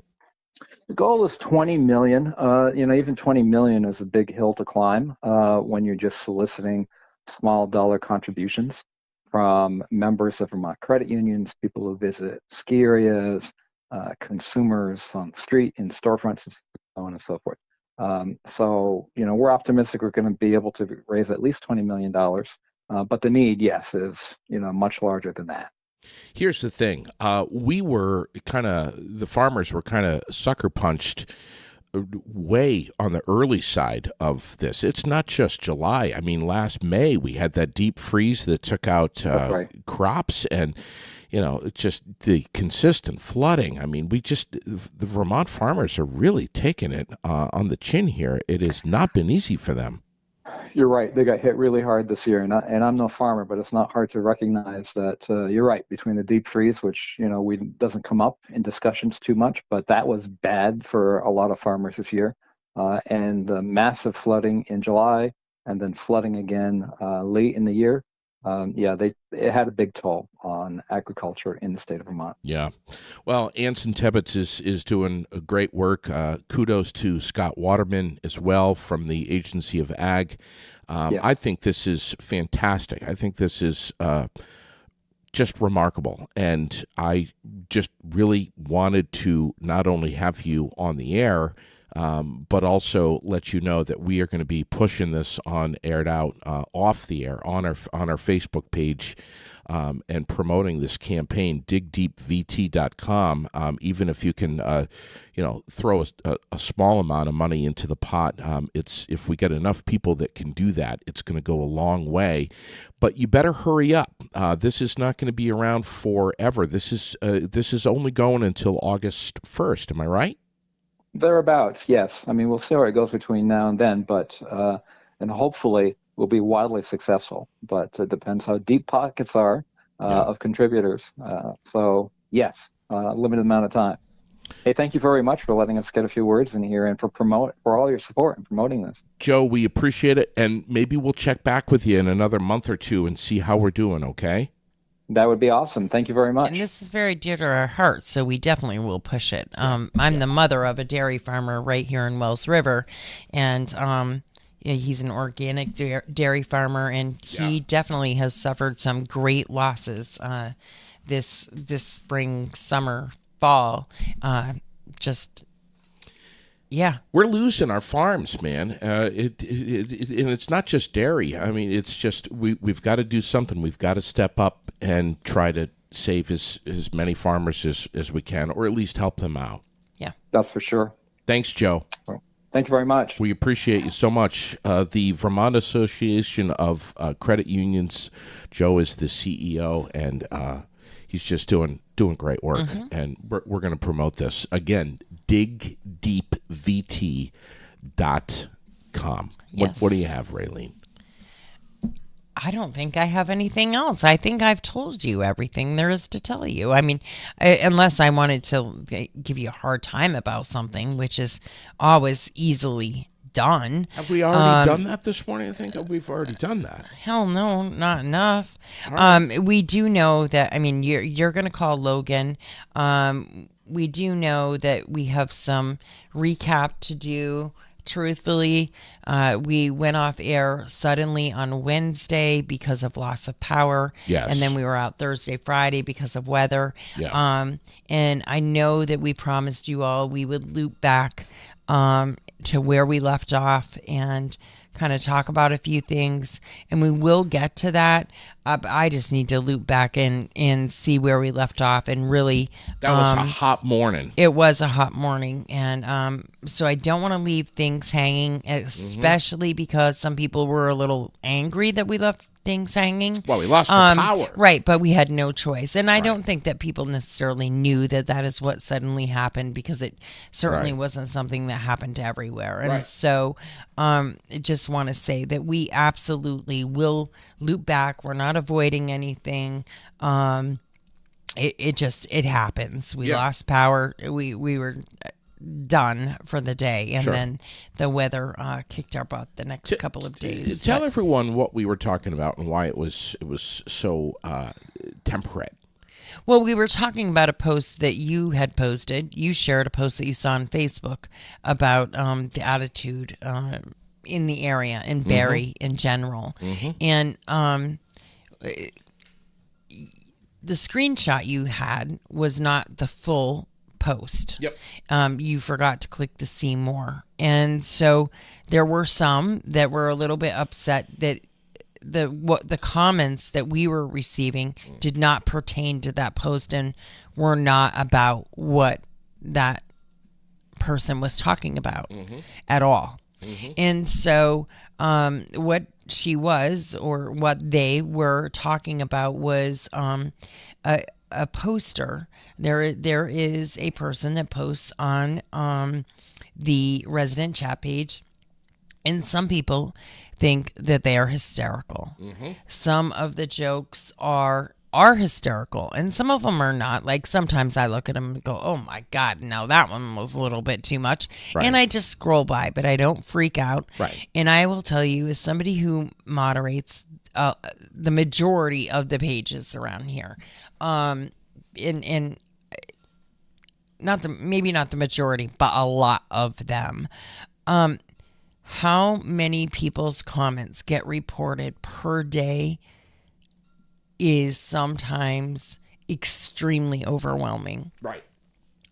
The goal is 20 million. Even 20 million is a big hill to climb when you're just soliciting small dollar contributions from members of Vermont credit unions, people who visit ski areas, consumers on the street, in storefronts, and so on and so forth. We're optimistic we're going to be able to raise at least $20 million, but the need, yes, is, much larger than that. Here's the thing. The farmers were kind of sucker punched way on the early side of this. It's not just July. I mean, last May we had that deep freeze that took out crops, and it's just the consistent flooding. I mean, the Vermont farmers are really taking it on the chin here. It has not been easy for them. You're right. They got hit really hard this year, and I'm no farmer, but it's not hard to recognize that you're right. Between the deep freeze, which we doesn't come up in discussions too much, but that was bad for a lot of farmers this year, and the massive flooding in July, and then flooding again late in the year. It had a big toll on agriculture in the state of Vermont. Yeah. Well, Anson Tebbetts is doing great work. Kudos to Scott Waterman as well from the Agency of Ag. Yes. I think this is fantastic. I think this is just remarkable. And I just really wanted to not only have you on the air, but also let you know that we are going to be pushing this on Aired Out off the air on our Facebook page and promoting this campaign, digdeepvt.com. Even if you can, throw a small amount of money into the pot, if we get enough people that can do that, it's going to go a long way. But you better hurry up. This is not going to be around forever. This is only going until August 1st. Am I right? Thereabouts, yes. I mean, we'll see how it goes between now and then, but and hopefully we'll be wildly successful. But it depends how deep pockets are of contributors. So yes, limited amount of time. Hey, thank you very much for letting us get a few words in here and for all your support in promoting this. Joe, we appreciate it, and maybe we'll check back with you in another month or two and see how we're doing. Okay. That would be awesome. Thank you very much. And this is very dear to our hearts, so we definitely will push it. I'm the mother of a dairy farmer right here in Wells River, and he's an organic dairy farmer, and he definitely has suffered some great losses this spring, summer, fall. We're losing our farms, man. And it's not just dairy. I mean, it's just we've got to do something. We've got to step up and try to save as many farmers as we can, or at least help them out. Yeah, that's for sure. Thanks, Joe. Well, thank you very much. We appreciate you so much. The Vermont Association of Credit Unions, Joe is the CEO, and he's just doing great work. Mm-hmm. And we're going to promote this again. digdeepvt.com. Yes. What do you have, Raylene? I don't think I have anything else. I think I've told you everything there is to tell you. I mean, unless I wanted to give you a hard time about something, which is always easily done. Have we already done that this morning? I think we've already done that. Hell no, not enough. Right. We do know that, I mean, you're going to call Logan. We do know that we have some recap to do. Truthfully, we went off air suddenly on Wednesday because of loss of power. Yes. And then we were out Thursday, Friday because of weather. Yeah. And I know that we promised you all we would loop back to where we left off and kind of talk about a few things. And we will get to that. I just need to loop back and see where we left off and really... That was a hot morning. It was a hot morning. And so I don't want to leave things hanging, especially because some people were a little angry that we left things hanging. Well, we lost the power. Right, but we had no choice. And I don't think that people necessarily knew that is what suddenly happened, because it certainly wasn't something that happened everywhere. And so I just want to say that we absolutely will loop back. We're not avoiding anything. It happens. We lost power. We were done for the day, and then the weather kicked our butt the next couple of days. Tell everyone what we were talking about and why it was so temperate. Well, we were talking about a post that you had posted. You shared a post that you saw on Facebook about the attitude in the area, in Barrie in general. And the screenshot you had was not the full post. Yep. You forgot to click the see more. And so there were some that were a little bit upset that the comments that we were receiving did not pertain to that post and were not about what that person was talking about at all. And so what she was, or what they were talking about, was a poster. There is a person that posts on the resident chat page, and some people think that they are hysterical. Some of the jokes are hysterical, and some of them are not. Like, sometimes I look at them and go, oh my God, now that one was a little bit too much. Right. And I just scroll by, but I don't freak out. Right. And I will tell you, as somebody who moderates the majority of the pages around here, in maybe not the majority, but a lot of them, how many people's comments get reported per day is sometimes extremely overwhelming. Right.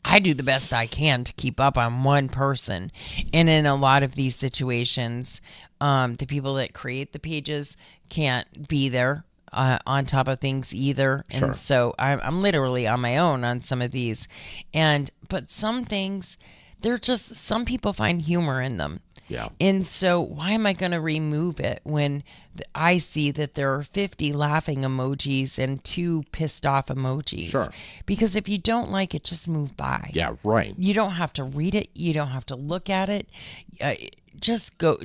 I do the best I can to keep up on one person. And in a lot of these situations, the people that create the pages can't be there on top of things either. Sure. And so I'm literally on my own on some of these. But some things, some people find humor in them. Yeah. And so why am I going to remove it when I see that there are 50 laughing emojis and 2 pissed off emojis? Sure. Because if you don't like it, just move by. Yeah, right. You don't have to read it. You don't have to look at it. Just go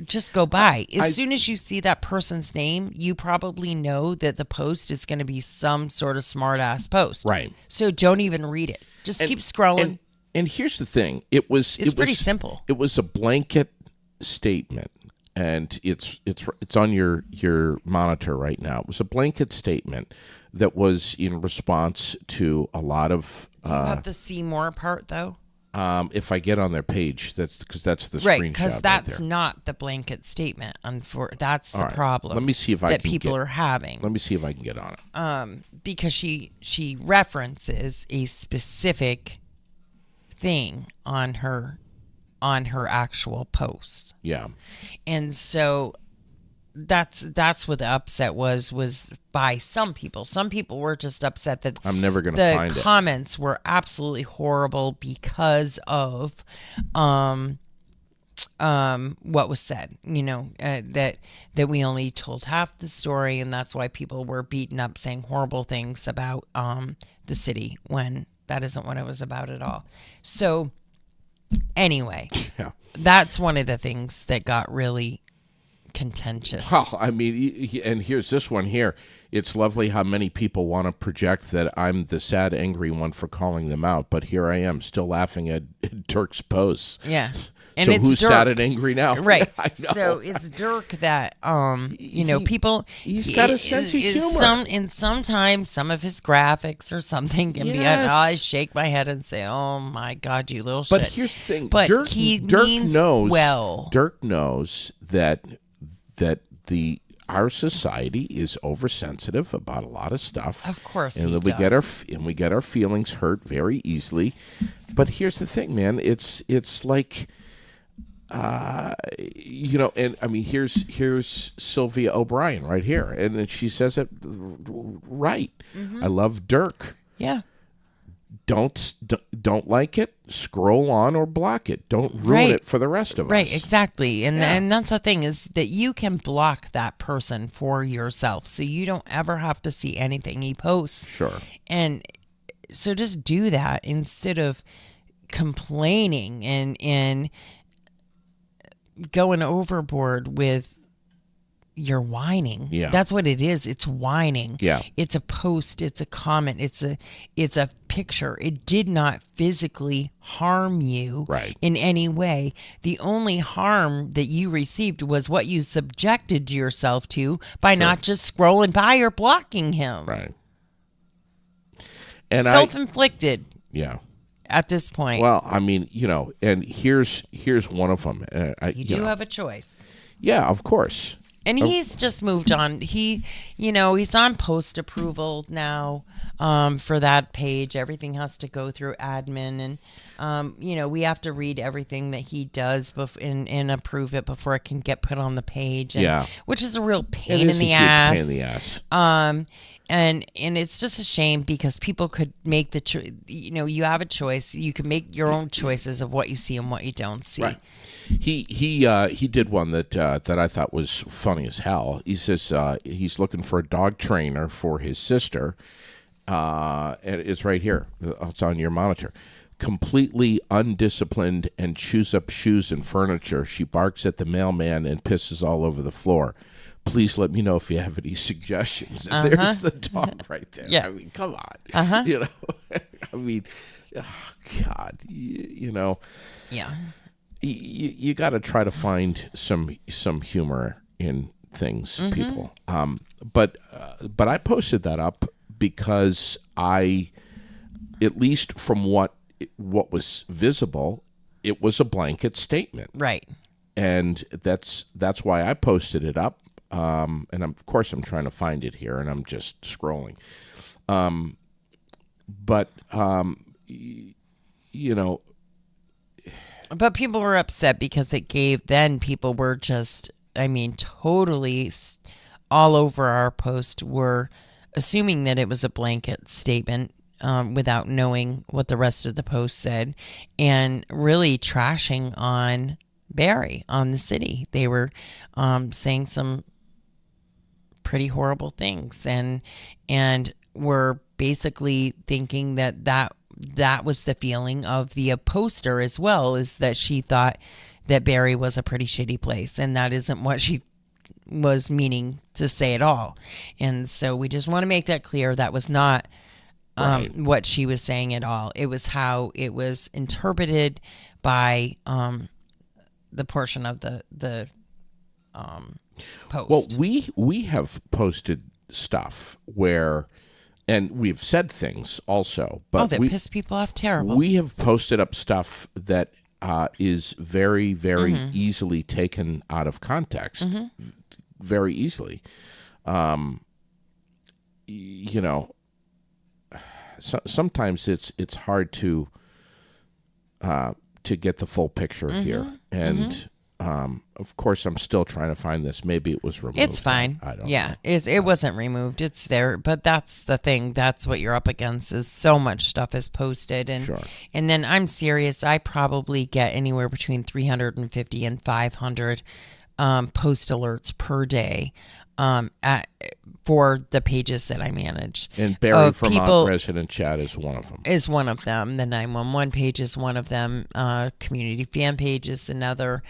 by. As soon as you see that person's name, you probably know that the post is going to be some sort of smart ass post. Right. So don't even read it. Just keep scrolling. And here's the thing. It's pretty simple. It was a blanket statement, and it's on your monitor right now. It was a blanket statement that was in response to a lot of Do you have the see more part though? if I get on their page, that's the screenshot Right, because that's right there. not the blanket statement. That's the All right. problem. Let me see if I that can people get- are having. Let me see if I can get on it. Because she references a specific thing on her actual post. Yeah. And so that's what the upset was by some people. Some people were just upset that I'm never going to the find it. comments were absolutely horrible because of what was said. You know, that we only told half the story, and that's why people were beaten up saying horrible things about the city when that isn't what it was about at all. So anyway, Yeah. that's one of the things that got really contentious. Well, I mean, and here's this one here. It's lovely how many people want to project that I'm the sad, angry one for calling them out, but here I am still laughing at Dirk's posts. Yeah. And So it's who's Dirk. sad and angry now? Right. I know. So it's Dirk that people he's got a sense of humor. And sometimes some of his graphics or something can be Yes. I shake my head and say, "Oh my God, you little But shit." here's the thing. But Dirk, he Dirk means knows, well. Dirk knows that our society is oversensitive about a lot of stuff. Of course and he that does. we get our feelings hurt very easily. But here's the thing, man. It's like and I mean, here's Sylvia O'Brien right here, and then she says it right. Mm-hmm. I love Dirk. Yeah. Don't like it, scroll on or block it. Don't ruin Right. it for the rest of Right, us. exactly. And Yeah. and that's the thing is that you can block that person for yourself. So you don't ever have to see anything he posts. Sure. And so just do that instead of complaining and going overboard with your whining. Yeah. That's what it is. It's whining. Yeah. It's a post, it's a comment, it's a picture. It did not physically harm you Right. in any way. The only harm that you received was what you subjected yourself to by not just scrolling by or blocking him. Right. And Self-inflicted yeah. at this point. Well, I mean, and here's one of them. You do have a choice. Yeah, of course. And he's just moved on. He's on post approval now for that page. Everything has to go through admin, and we have to read everything that he does and approve it before it can get put on the page. And, Yeah. which is a real It pain is in a the huge ass. pain in the ass. And it's just a shame because people could make you have a choice. You can make your own choices of what you see and what you don't see. Right. He did one that I thought was funny as hell. He says he's looking for a dog trainer for his sister, and it's right here. It's on your monitor. Completely undisciplined and chews up shoes and furniture. She barks at the mailman and pisses all over the floor. Please let me know if you have any suggestions. And there's the dog right there. Yeah. I mean, come on. You know, I mean, oh, God, you know, Yeah. you got to try to find some humor in things, people. But I posted that up because at least from what was visible, it was a blanket statement, Right. and that's why I posted it up. And of course I'm trying to find it here, and I'm just scrolling. But you know, But people were upset because people were just, I mean, totally all over our post, were assuming that it was a blanket statement without knowing what the rest of the post said, and really trashing on Barry, on the city. They were saying some pretty horrible things, and were basically thinking that was the feeling of the poster as well, is that she thought that Barry was a pretty shitty place, and that isn't what she was meaning to say at all. And so we just want to make that clear. That was not what she was saying at all. It was how it was interpreted by the portion of the post. well, we have posted stuff where, and we've said things also, but that piss people off terrible. We have posted up stuff that is very, very easily taken out of context, very easily. You know, sometimes it's hard to get the full picture here, and of course, I'm still trying to find this. Maybe it was removed. It's fine. I don't yeah, know. it wasn't removed. It's there, but that's the thing. That's what you're up against. Is so much stuff is posted, and Sure. and then I'm serious. I probably get anywhere between 350 and 500 post alerts per day for the pages that I manage. And Barry of Vermont people- resident chat is one of them. Is one of them. The 911 page is one of them. Community fan page is another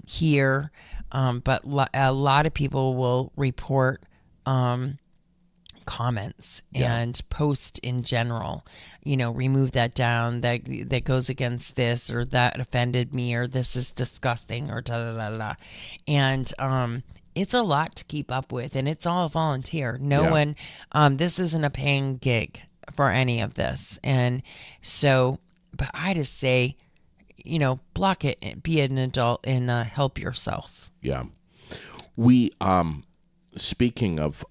here. But a lot of people will report comments and post in general. You know, remove that down. That goes against this, or that offended me, or this is disgusting, or da da da da. And it's a lot to keep up with, and it's all volunteer. No one, this isn't a paying gig for any of this. And so, but I just say, you know, block it, be an adult, and help yourself. Yeah. We, speaking of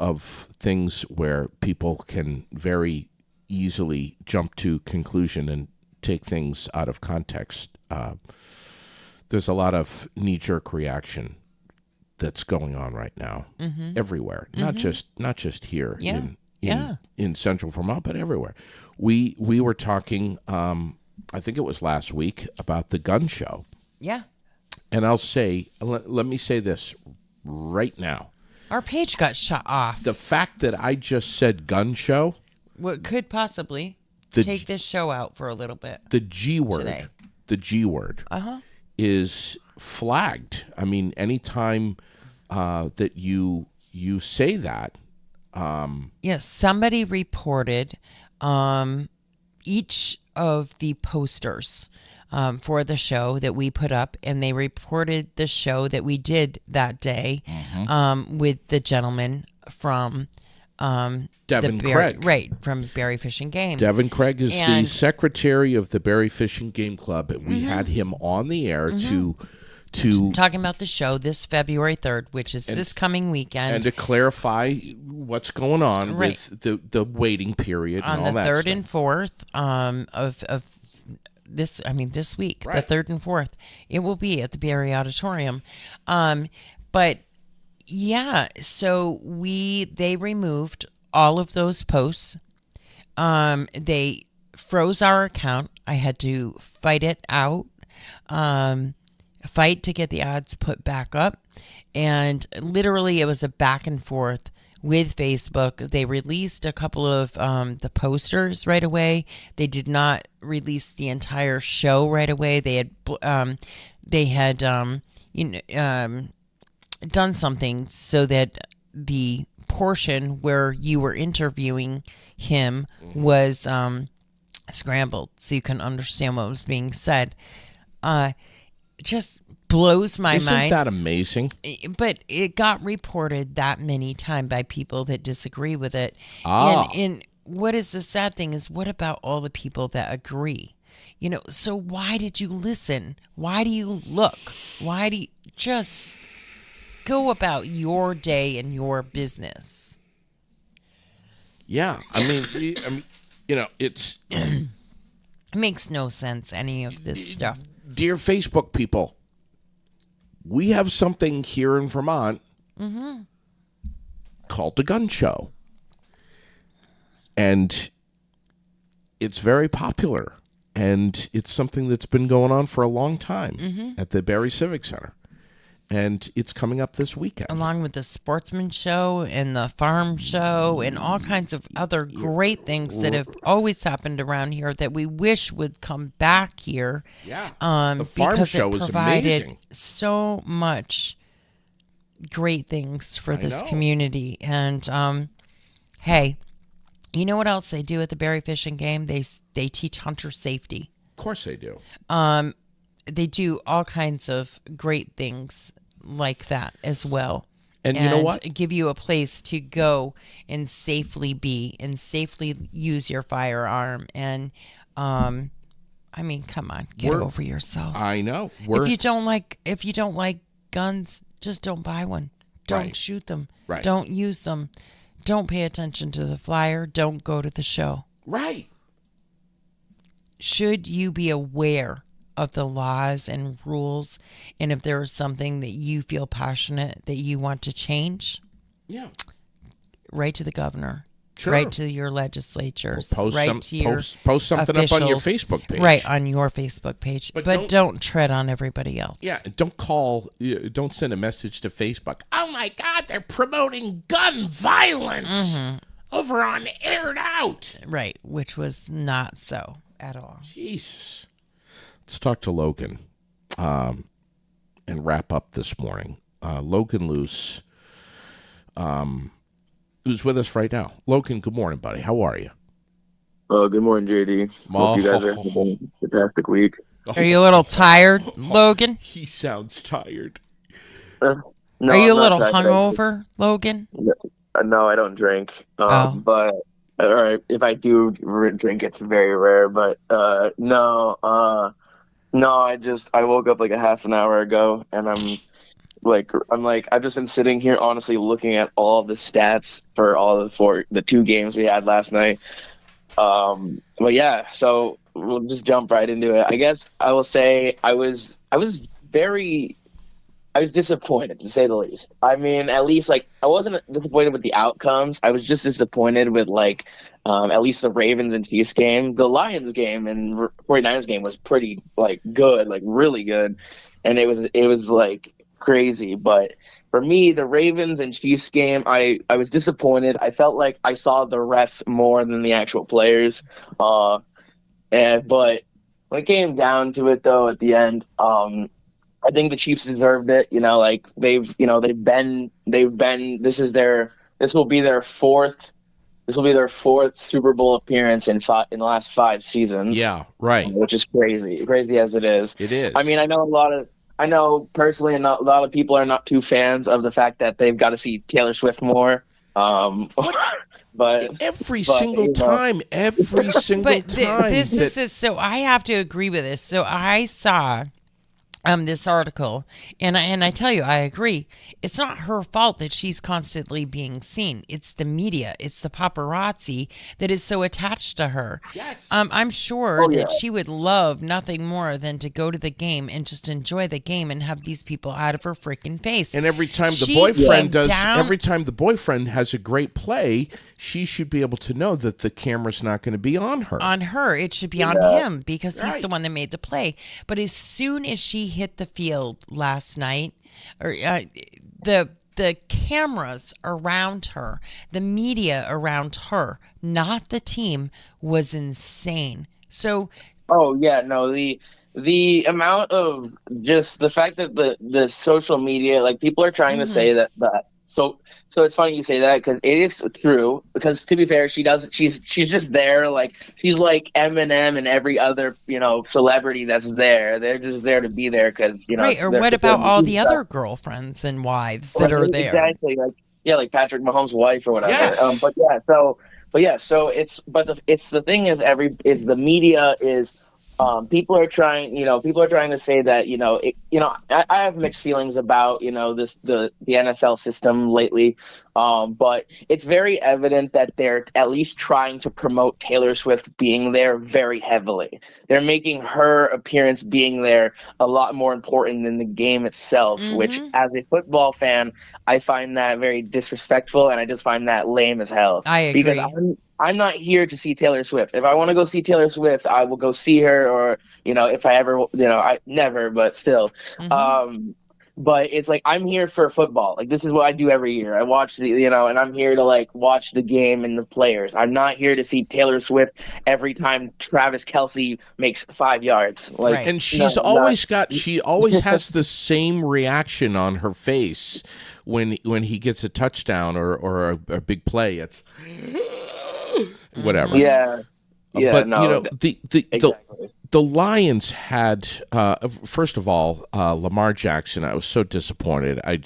things where people can very easily jump to conclusion and take things out of context, there's a lot of knee-jerk reaction that's going on right now everywhere, not just here in Central Vermont, but everywhere. We were talking, I think it was last week, about the gun show. Yeah. And I'll say, let me say this right now. Our page got shut off. The fact that I just said gun show, What could possibly take this show out for a little bit. the G word, Today. the G word is flagged. I mean, anytime that you say that, Yes, somebody reported each of the posters for the show that we put up, and they reported the show that we did that day with the gentleman from Devin Craig. Right, from Berry Fishing Game. Devin Craig is the And- secretary of the Berry Fishing Game Club, and we had him on the air to Talking about the show this February 3rd, which is this coming weekend. and to clarify what's going on Right. with the waiting period on and all the that 3rd stuff. and 4th of this, I mean, this week, Right. the 3rd and 4th, it will be at the Berry Auditorium. But yeah, so they removed all of those posts. They froze our account. I had to fight it out, fight to get the ads put back up. And literally it was a back and forth with Facebook. They released a couple of the posters right away. They did not release the entire show right away. They had done something so that the portion where you were interviewing him was scrambled so you can understand what was being said. Just blows my Isn't mind. that amazing? But it got reported that many times by people that disagree with it. And what is the sad thing is, what about all the people that agree? So why did you listen? Why do you look? Why do you just go about your day and your business? Yeah, I mean, it's It makes no sense, any of this stuff. Dear Facebook people, we have something here in Vermont called the Gun Show. And it's very popular. And it's something that's been going on for a long time at the Barrie Civic Center. And it's coming up this weekend. Along with the sportsman show and the farm show and all kinds of other great things that have always happened around here that we wish would come back here. Yeah. The farm because show it is provided amazing. so much great things for this community. And hey, you know what else they do at the Barrie Fishing Game? They teach hunter safety. Of course they do. They do all kinds of great things like that as well. And you know what? Give you a place to go and safely be and safely use your firearm. And I mean, come on, get over yourself. I know. If you don't like guns, just don't buy one. Don't shoot them. Right. Don't use them. Don't pay attention to the flyer. Don't go to the show. Right. Should you be aware of the laws and rules, and if there is something that you feel passionate that you want to change, write to the governor, write to your legislatures, Post write to your post something officials, up on your Facebook page. Right, on your Facebook page. But don't tread on everybody else. Yeah, don't send a message to Facebook. Oh my God, they're promoting gun violence over on Aired Out. Right, which was not so at all. Jesus. Let's talk to Logan and wrap up this morning. Logan Luce, who's with us right now. Logan, good morning, buddy. How are you? Oh, good morning, JD. Hope you guys are having a fantastic week. Are you a little tired, Logan? He sounds tired. No, Are you a I'm not little tired. hungover, Logan? No, I don't drink. Oh. But all right, if I do drink, it's very rare. But no, I woke up like a half an hour ago, and I've just been sitting here honestly looking at all the stats for the 2 games we had last night. But yeah, so we'll just jump right into it. I guess I will say I was disappointed, to say the least. I mean, at least I wasn't disappointed with the outcomes. I was just disappointed with at least the Ravens and Chiefs game. The Lions game and 49ers game was pretty good, really good, and it was crazy. But for me, the Ravens and Chiefs game, I was disappointed. I felt like I saw the refs more than the actual players. But when it came down to it, though, at the end, I think the Chiefs deserved it. This will be their fourth Super Bowl appearance in the last 5 seasons. Yeah, right. Which is crazy as it is. It is. I mean, I know personally, a lot of people are not too fans of the fact that they've got to see Taylor Swift more. But every single time. This is so I have to agree with this. So I saw this article, and I tell you, I agree. It's not her fault that she's constantly being seen. It's the media. It's the paparazzi that is so attached to her. Yes. I'm sure that she would love nothing more than to go to the game and just enjoy the game and have these people out of her freaking face. And every time every time the boyfriend has a great play, she should be able to know that the camera's not going to be on her. On her. It should be on him because he's the one that made the play. But as soon as she hit the field last night, or the the cameras around her, the media around her, not the team, was insane. So Oh yeah, no, the amount of just the fact that the social media, like people are trying to say that so it's funny you say that because it is true. Because to be fair, she's just there, like she's like Eminem and every other celebrity that's there. They're just there to be there because right, it's or their- what it's their about all the music. other girlfriends and wives that are there? Exactly, like yeah, like Patrick Mahomes' wife or whatever. Yes. So it's the thing is the media is people are trying to say that I have mixed feelings about the NFL system lately, but it's very evident that they're at least trying to promote Taylor Swift being there very heavily. They're making her appearance being there a lot more important than the game itself, which as a football fan I find that very disrespectful, and I just find that lame as hell. I agree. Because I'm not here to see Taylor Swift. If I want to go see Taylor Swift, I will go see her, or if I ever, I never, but still. But it's like I'm here for football. Like this is what I do every year. I watch and I'm here to like watch the game and the players. I'm not here to see Taylor Swift every time Travis Kelce makes 5 yards. Like, Right. And she always has the same reaction on her face when he gets a touchdown or a big play. It's whatever. Yeah. Yeah. But no. Exactly. the Lions had first of all Lamar Jackson. I was so disappointed. I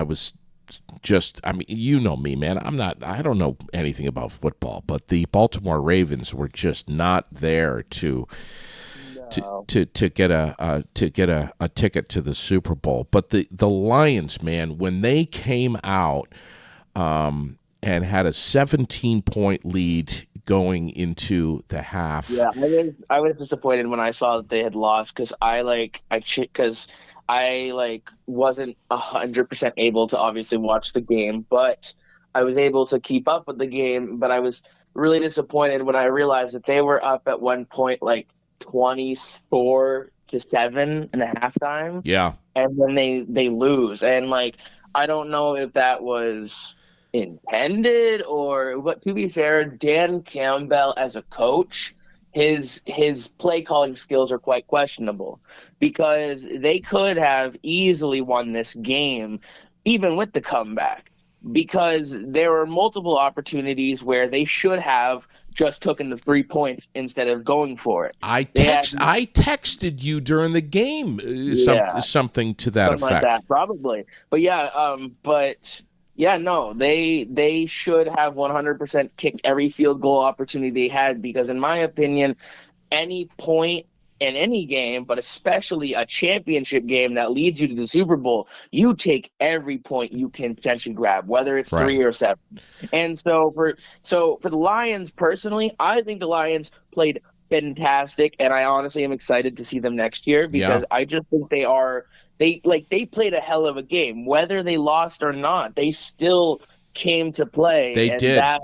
was just, I mean, you know me, man. I don't know anything about football, but the Baltimore Ravens were just not there to get a ticket to the Super Bowl. But the Lions, man, when they came out and had a 17-point lead going into the half. Yeah, I was disappointed when I saw that they had lost because I wasn't 100% able to obviously watch the game, but I was able to keep up with the game. But I was really disappointed when I realized that they were up at one point like 24-7 in the halftime. Yeah, and then they lose, and like I don't know if that was intended but to be fair, Dan Campbell as a coach, his play calling skills are quite questionable because they could have easily won this game even with the comeback, because there were multiple opportunities where they should have just taken the 3 points instead of going for it. I texted you during the game something to that effect. Like that, probably. But no, they should have 100% kicked every field goal opportunity they had, because in my opinion, any point in any game, but especially a championship game that leads you to the Super Bowl, you take every point you can potentially grab, whether it's 3 or 7. And so for the Lions personally, I think the Lions played fantastic, and I honestly am excited to see them next year because I just think they played a hell of a game. Whether they lost or not, they still came to play. They did. That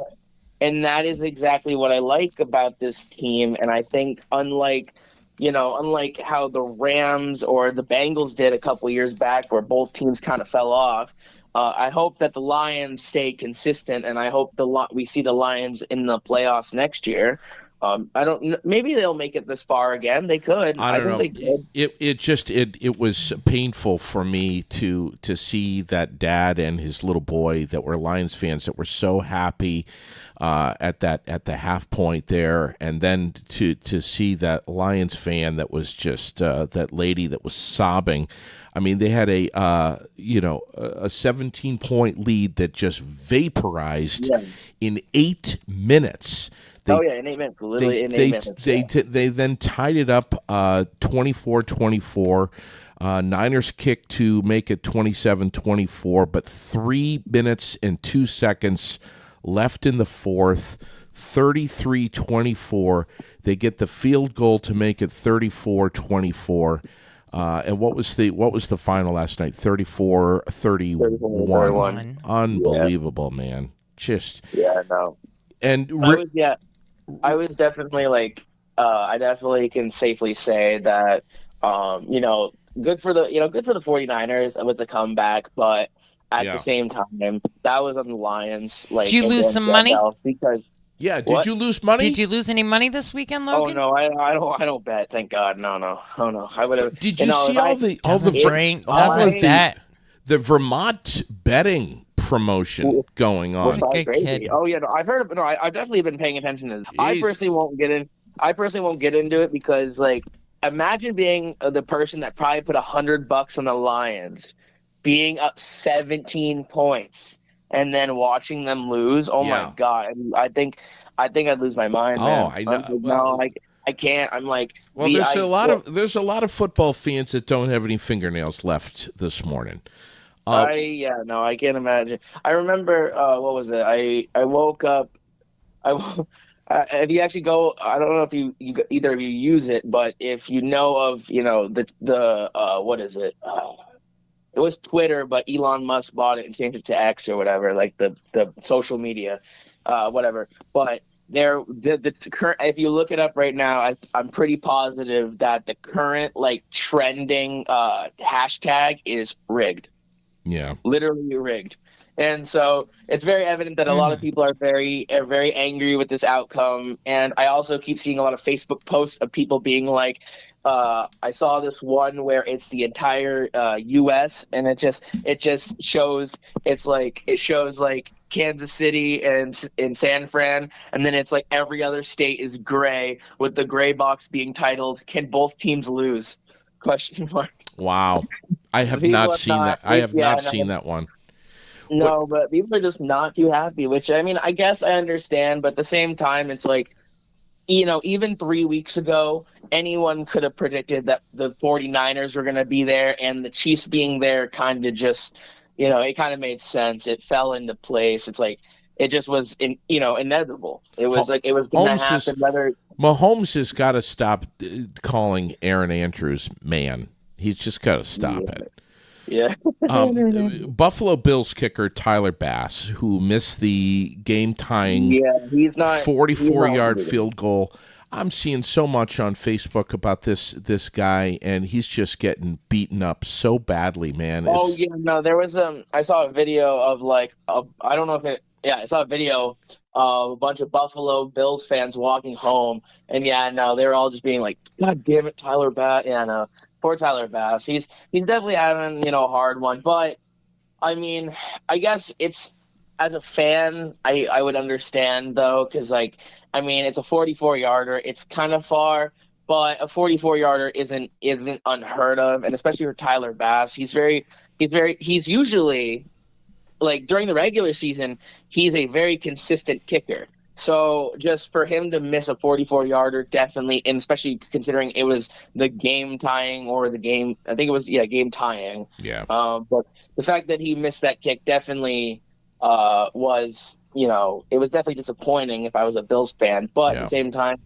is exactly what I like about this team. And I think unlike how the Rams or the Bengals did a couple years back where both teams kind of fell off, I hope that the Lions stay consistent, and I hope we see the Lions in the playoffs next year. I don't. Maybe they'll make it this far again. They could. I don't know. They could. It was painful for me to see that dad and his little boy that were Lions fans that were so happy at the half point there, and then to see that Lions fan that was just that lady that was sobbing. I mean, they had a 17-point lead that just vaporized in 8 minutes. In 8 minutes. Literally in 8 minutes. They then tied it up 24-24. Niners kicked to make it 27-24, but 3 minutes and 2 seconds left in the fourth, 33-24. They get the field goal to make it 34-24. And what was the final last night? 34-31. Unbelievable, man. Just no. And I was definitely I definitely can safely say that good for the 49ers with the comeback, but at Yeah. the same time. That was on the Lions. Like, Did you and lose then some money? Because Yeah. Did What? you lose money? Did you lose any money this weekend, Logan? no, I don't bet. Thank God, no. Oh no, I would have. Did you see all the the Vermont betting promotion going on? Was that Good crazy? kid. Oh yeah, no, I've heard of. No, I've definitely been paying attention to this. I Jesus. personally won't get in. I personally won't get into it because, like, imagine being the person that probably put $100 on the Lions, being up 17 points, and then watching them lose. Oh Yeah. my God! I think I'd lose my mind. Oh, man. I know. I'm like, Well- no, I can't. I'm like, Well, there's a lot of football fans that don't have any fingernails left this morning. I can't imagine. I remember what was it? I woke up. If you actually go, I don't know if you either of you use it, but if you know of the what is it? It was Twitter, but Elon Musk bought it and changed it to X or whatever, like the social media, whatever. But the current, if you look it up right now, I'm pretty positive that the current like trending hashtag is rigged. Yeah. Literally rigged. And so it's very evident that a lot of people are very angry with this outcome. And I also keep seeing a lot of Facebook posts of people being like, I saw this one where it's the entire U.S. and it just shows it shows like Kansas City and in San Fran, and then it's like every other state is gray with the gray box being titled "Can both teams lose?" ? Wow. I have People not are seen not- that. I have yeah, not no. seen that one. No, but people are just not too happy, which I mean, I guess I understand, but at the same time, it's like, even 3 weeks ago, anyone could have predicted that the 49ers were going to be there, and the Chiefs being there kind of just, it kind of made sense. It fell into place. It's like, it just was, inevitable. It was like, it was going to happen. Mahomes has got to stop calling Aaron Andrews man. He's just got to stop it. Yeah. Buffalo Bills kicker Tyler Bass, who missed the game-tying 44-yard field goal. I'm seeing so much on Facebook about this guy, and he's just getting beaten up so badly, man. There was I saw a video of I don't know if it. Yeah, I saw a video of a bunch of Buffalo Bills fans walking home, and they were all just being like, "God damn it, Tyler Bass!" Yeah, no. Poor Tyler Bass. He's definitely having, a hard one. But, I mean, I guess it's, as a fan, I would understand, though, because, it's a 44-yarder. It's kind of far, but a 44-yarder isn't unheard of, and especially for Tyler Bass. He's usually, during the regular season, he's a very consistent kicker. So just for him to miss a 44-yarder, definitely, and especially considering it was the game tying or the game, I think it was, game tying. Yeah. But the fact that he missed that kick definitely was, it was definitely disappointing if I was a Bills fan. But at the same time,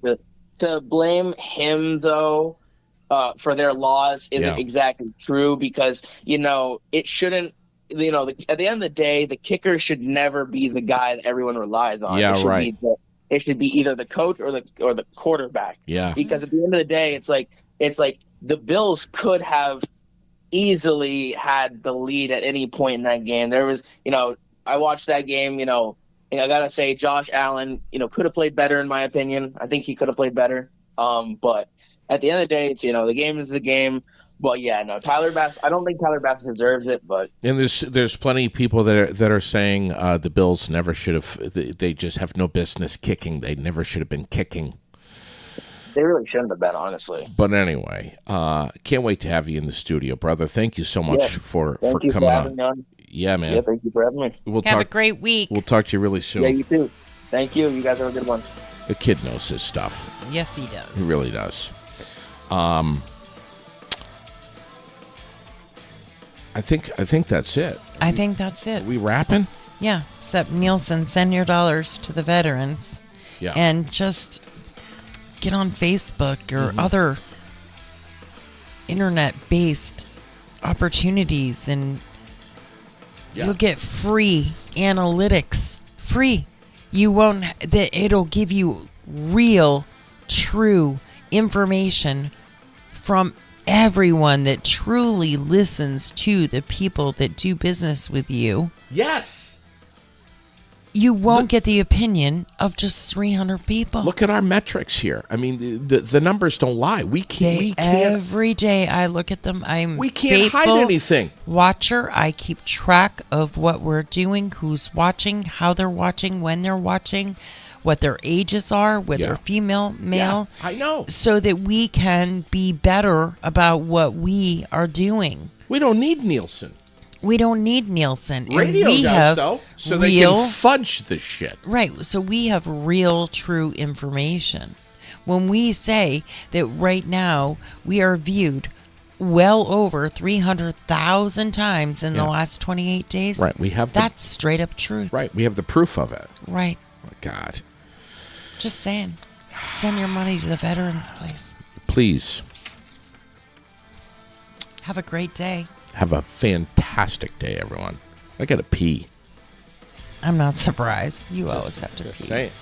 to blame him, though, for their loss isn't exactly true because, it shouldn't. At the end of the day, the kicker should never be the guy that everyone relies on. It should be either the coach or the quarterback. Yeah. Because at the end of the day, it's like the Bills could have easily had the lead at any point in that game. There was, I watched that game. And I gotta say, Josh Allen, could have played better in my opinion. I think he could have played better. But at the end of the day, it's the game is the game. Well, Tyler Bass. I don't think Tyler Bass deserves it, but there's plenty of people that are saying the Bills never should have. They just have no business kicking. They never should have been kicking. They really shouldn't have been, honestly. But anyway, can't wait to have you in the studio, brother. Thank you so much for coming on. Yeah, man. Yeah, thank you for having me. Have a great week. We'll talk to you really soon. Yeah, you too. Thank you. You guys have a good one. The kid knows his stuff. Yes, he does. He really does. I think that's it. I think that's it. Are we wrapping? Yeah. Except Nielsen, send your dollars to the veterans. Yeah. And just get on Facebook or other internet-based opportunities, and you'll get free analytics. Free. It'll give you real, true information from everyone that truly listens to the people that do business with you, Yes. you won't get the opinion of just 300 people. Look at our metrics here. I mean, the numbers don't lie. We can't. Every day I look at them. We can't hide anything. Watcher. I keep track of what we're doing, who's watching, how they're watching, when they're watching, what their ages are, whether Yeah. female, male. Yeah, I know. So that we can be better about what we are doing. We don't need Nielsen. We don't need Nielsen. And Radio we does, have though, so real, they can fudge the shit. Right. So we have real, true information. When we say that right now we are viewed well over 300,000 times in the last 28 days, Right, we have that's straight up truth. Right, we have the proof of it. Right. Oh, my God. Just saying. Send your money to the Veterans Place. Please. Have a great day. Have a fantastic day, everyone. I got to pee. I'm not surprised. You always have to pee. Say it.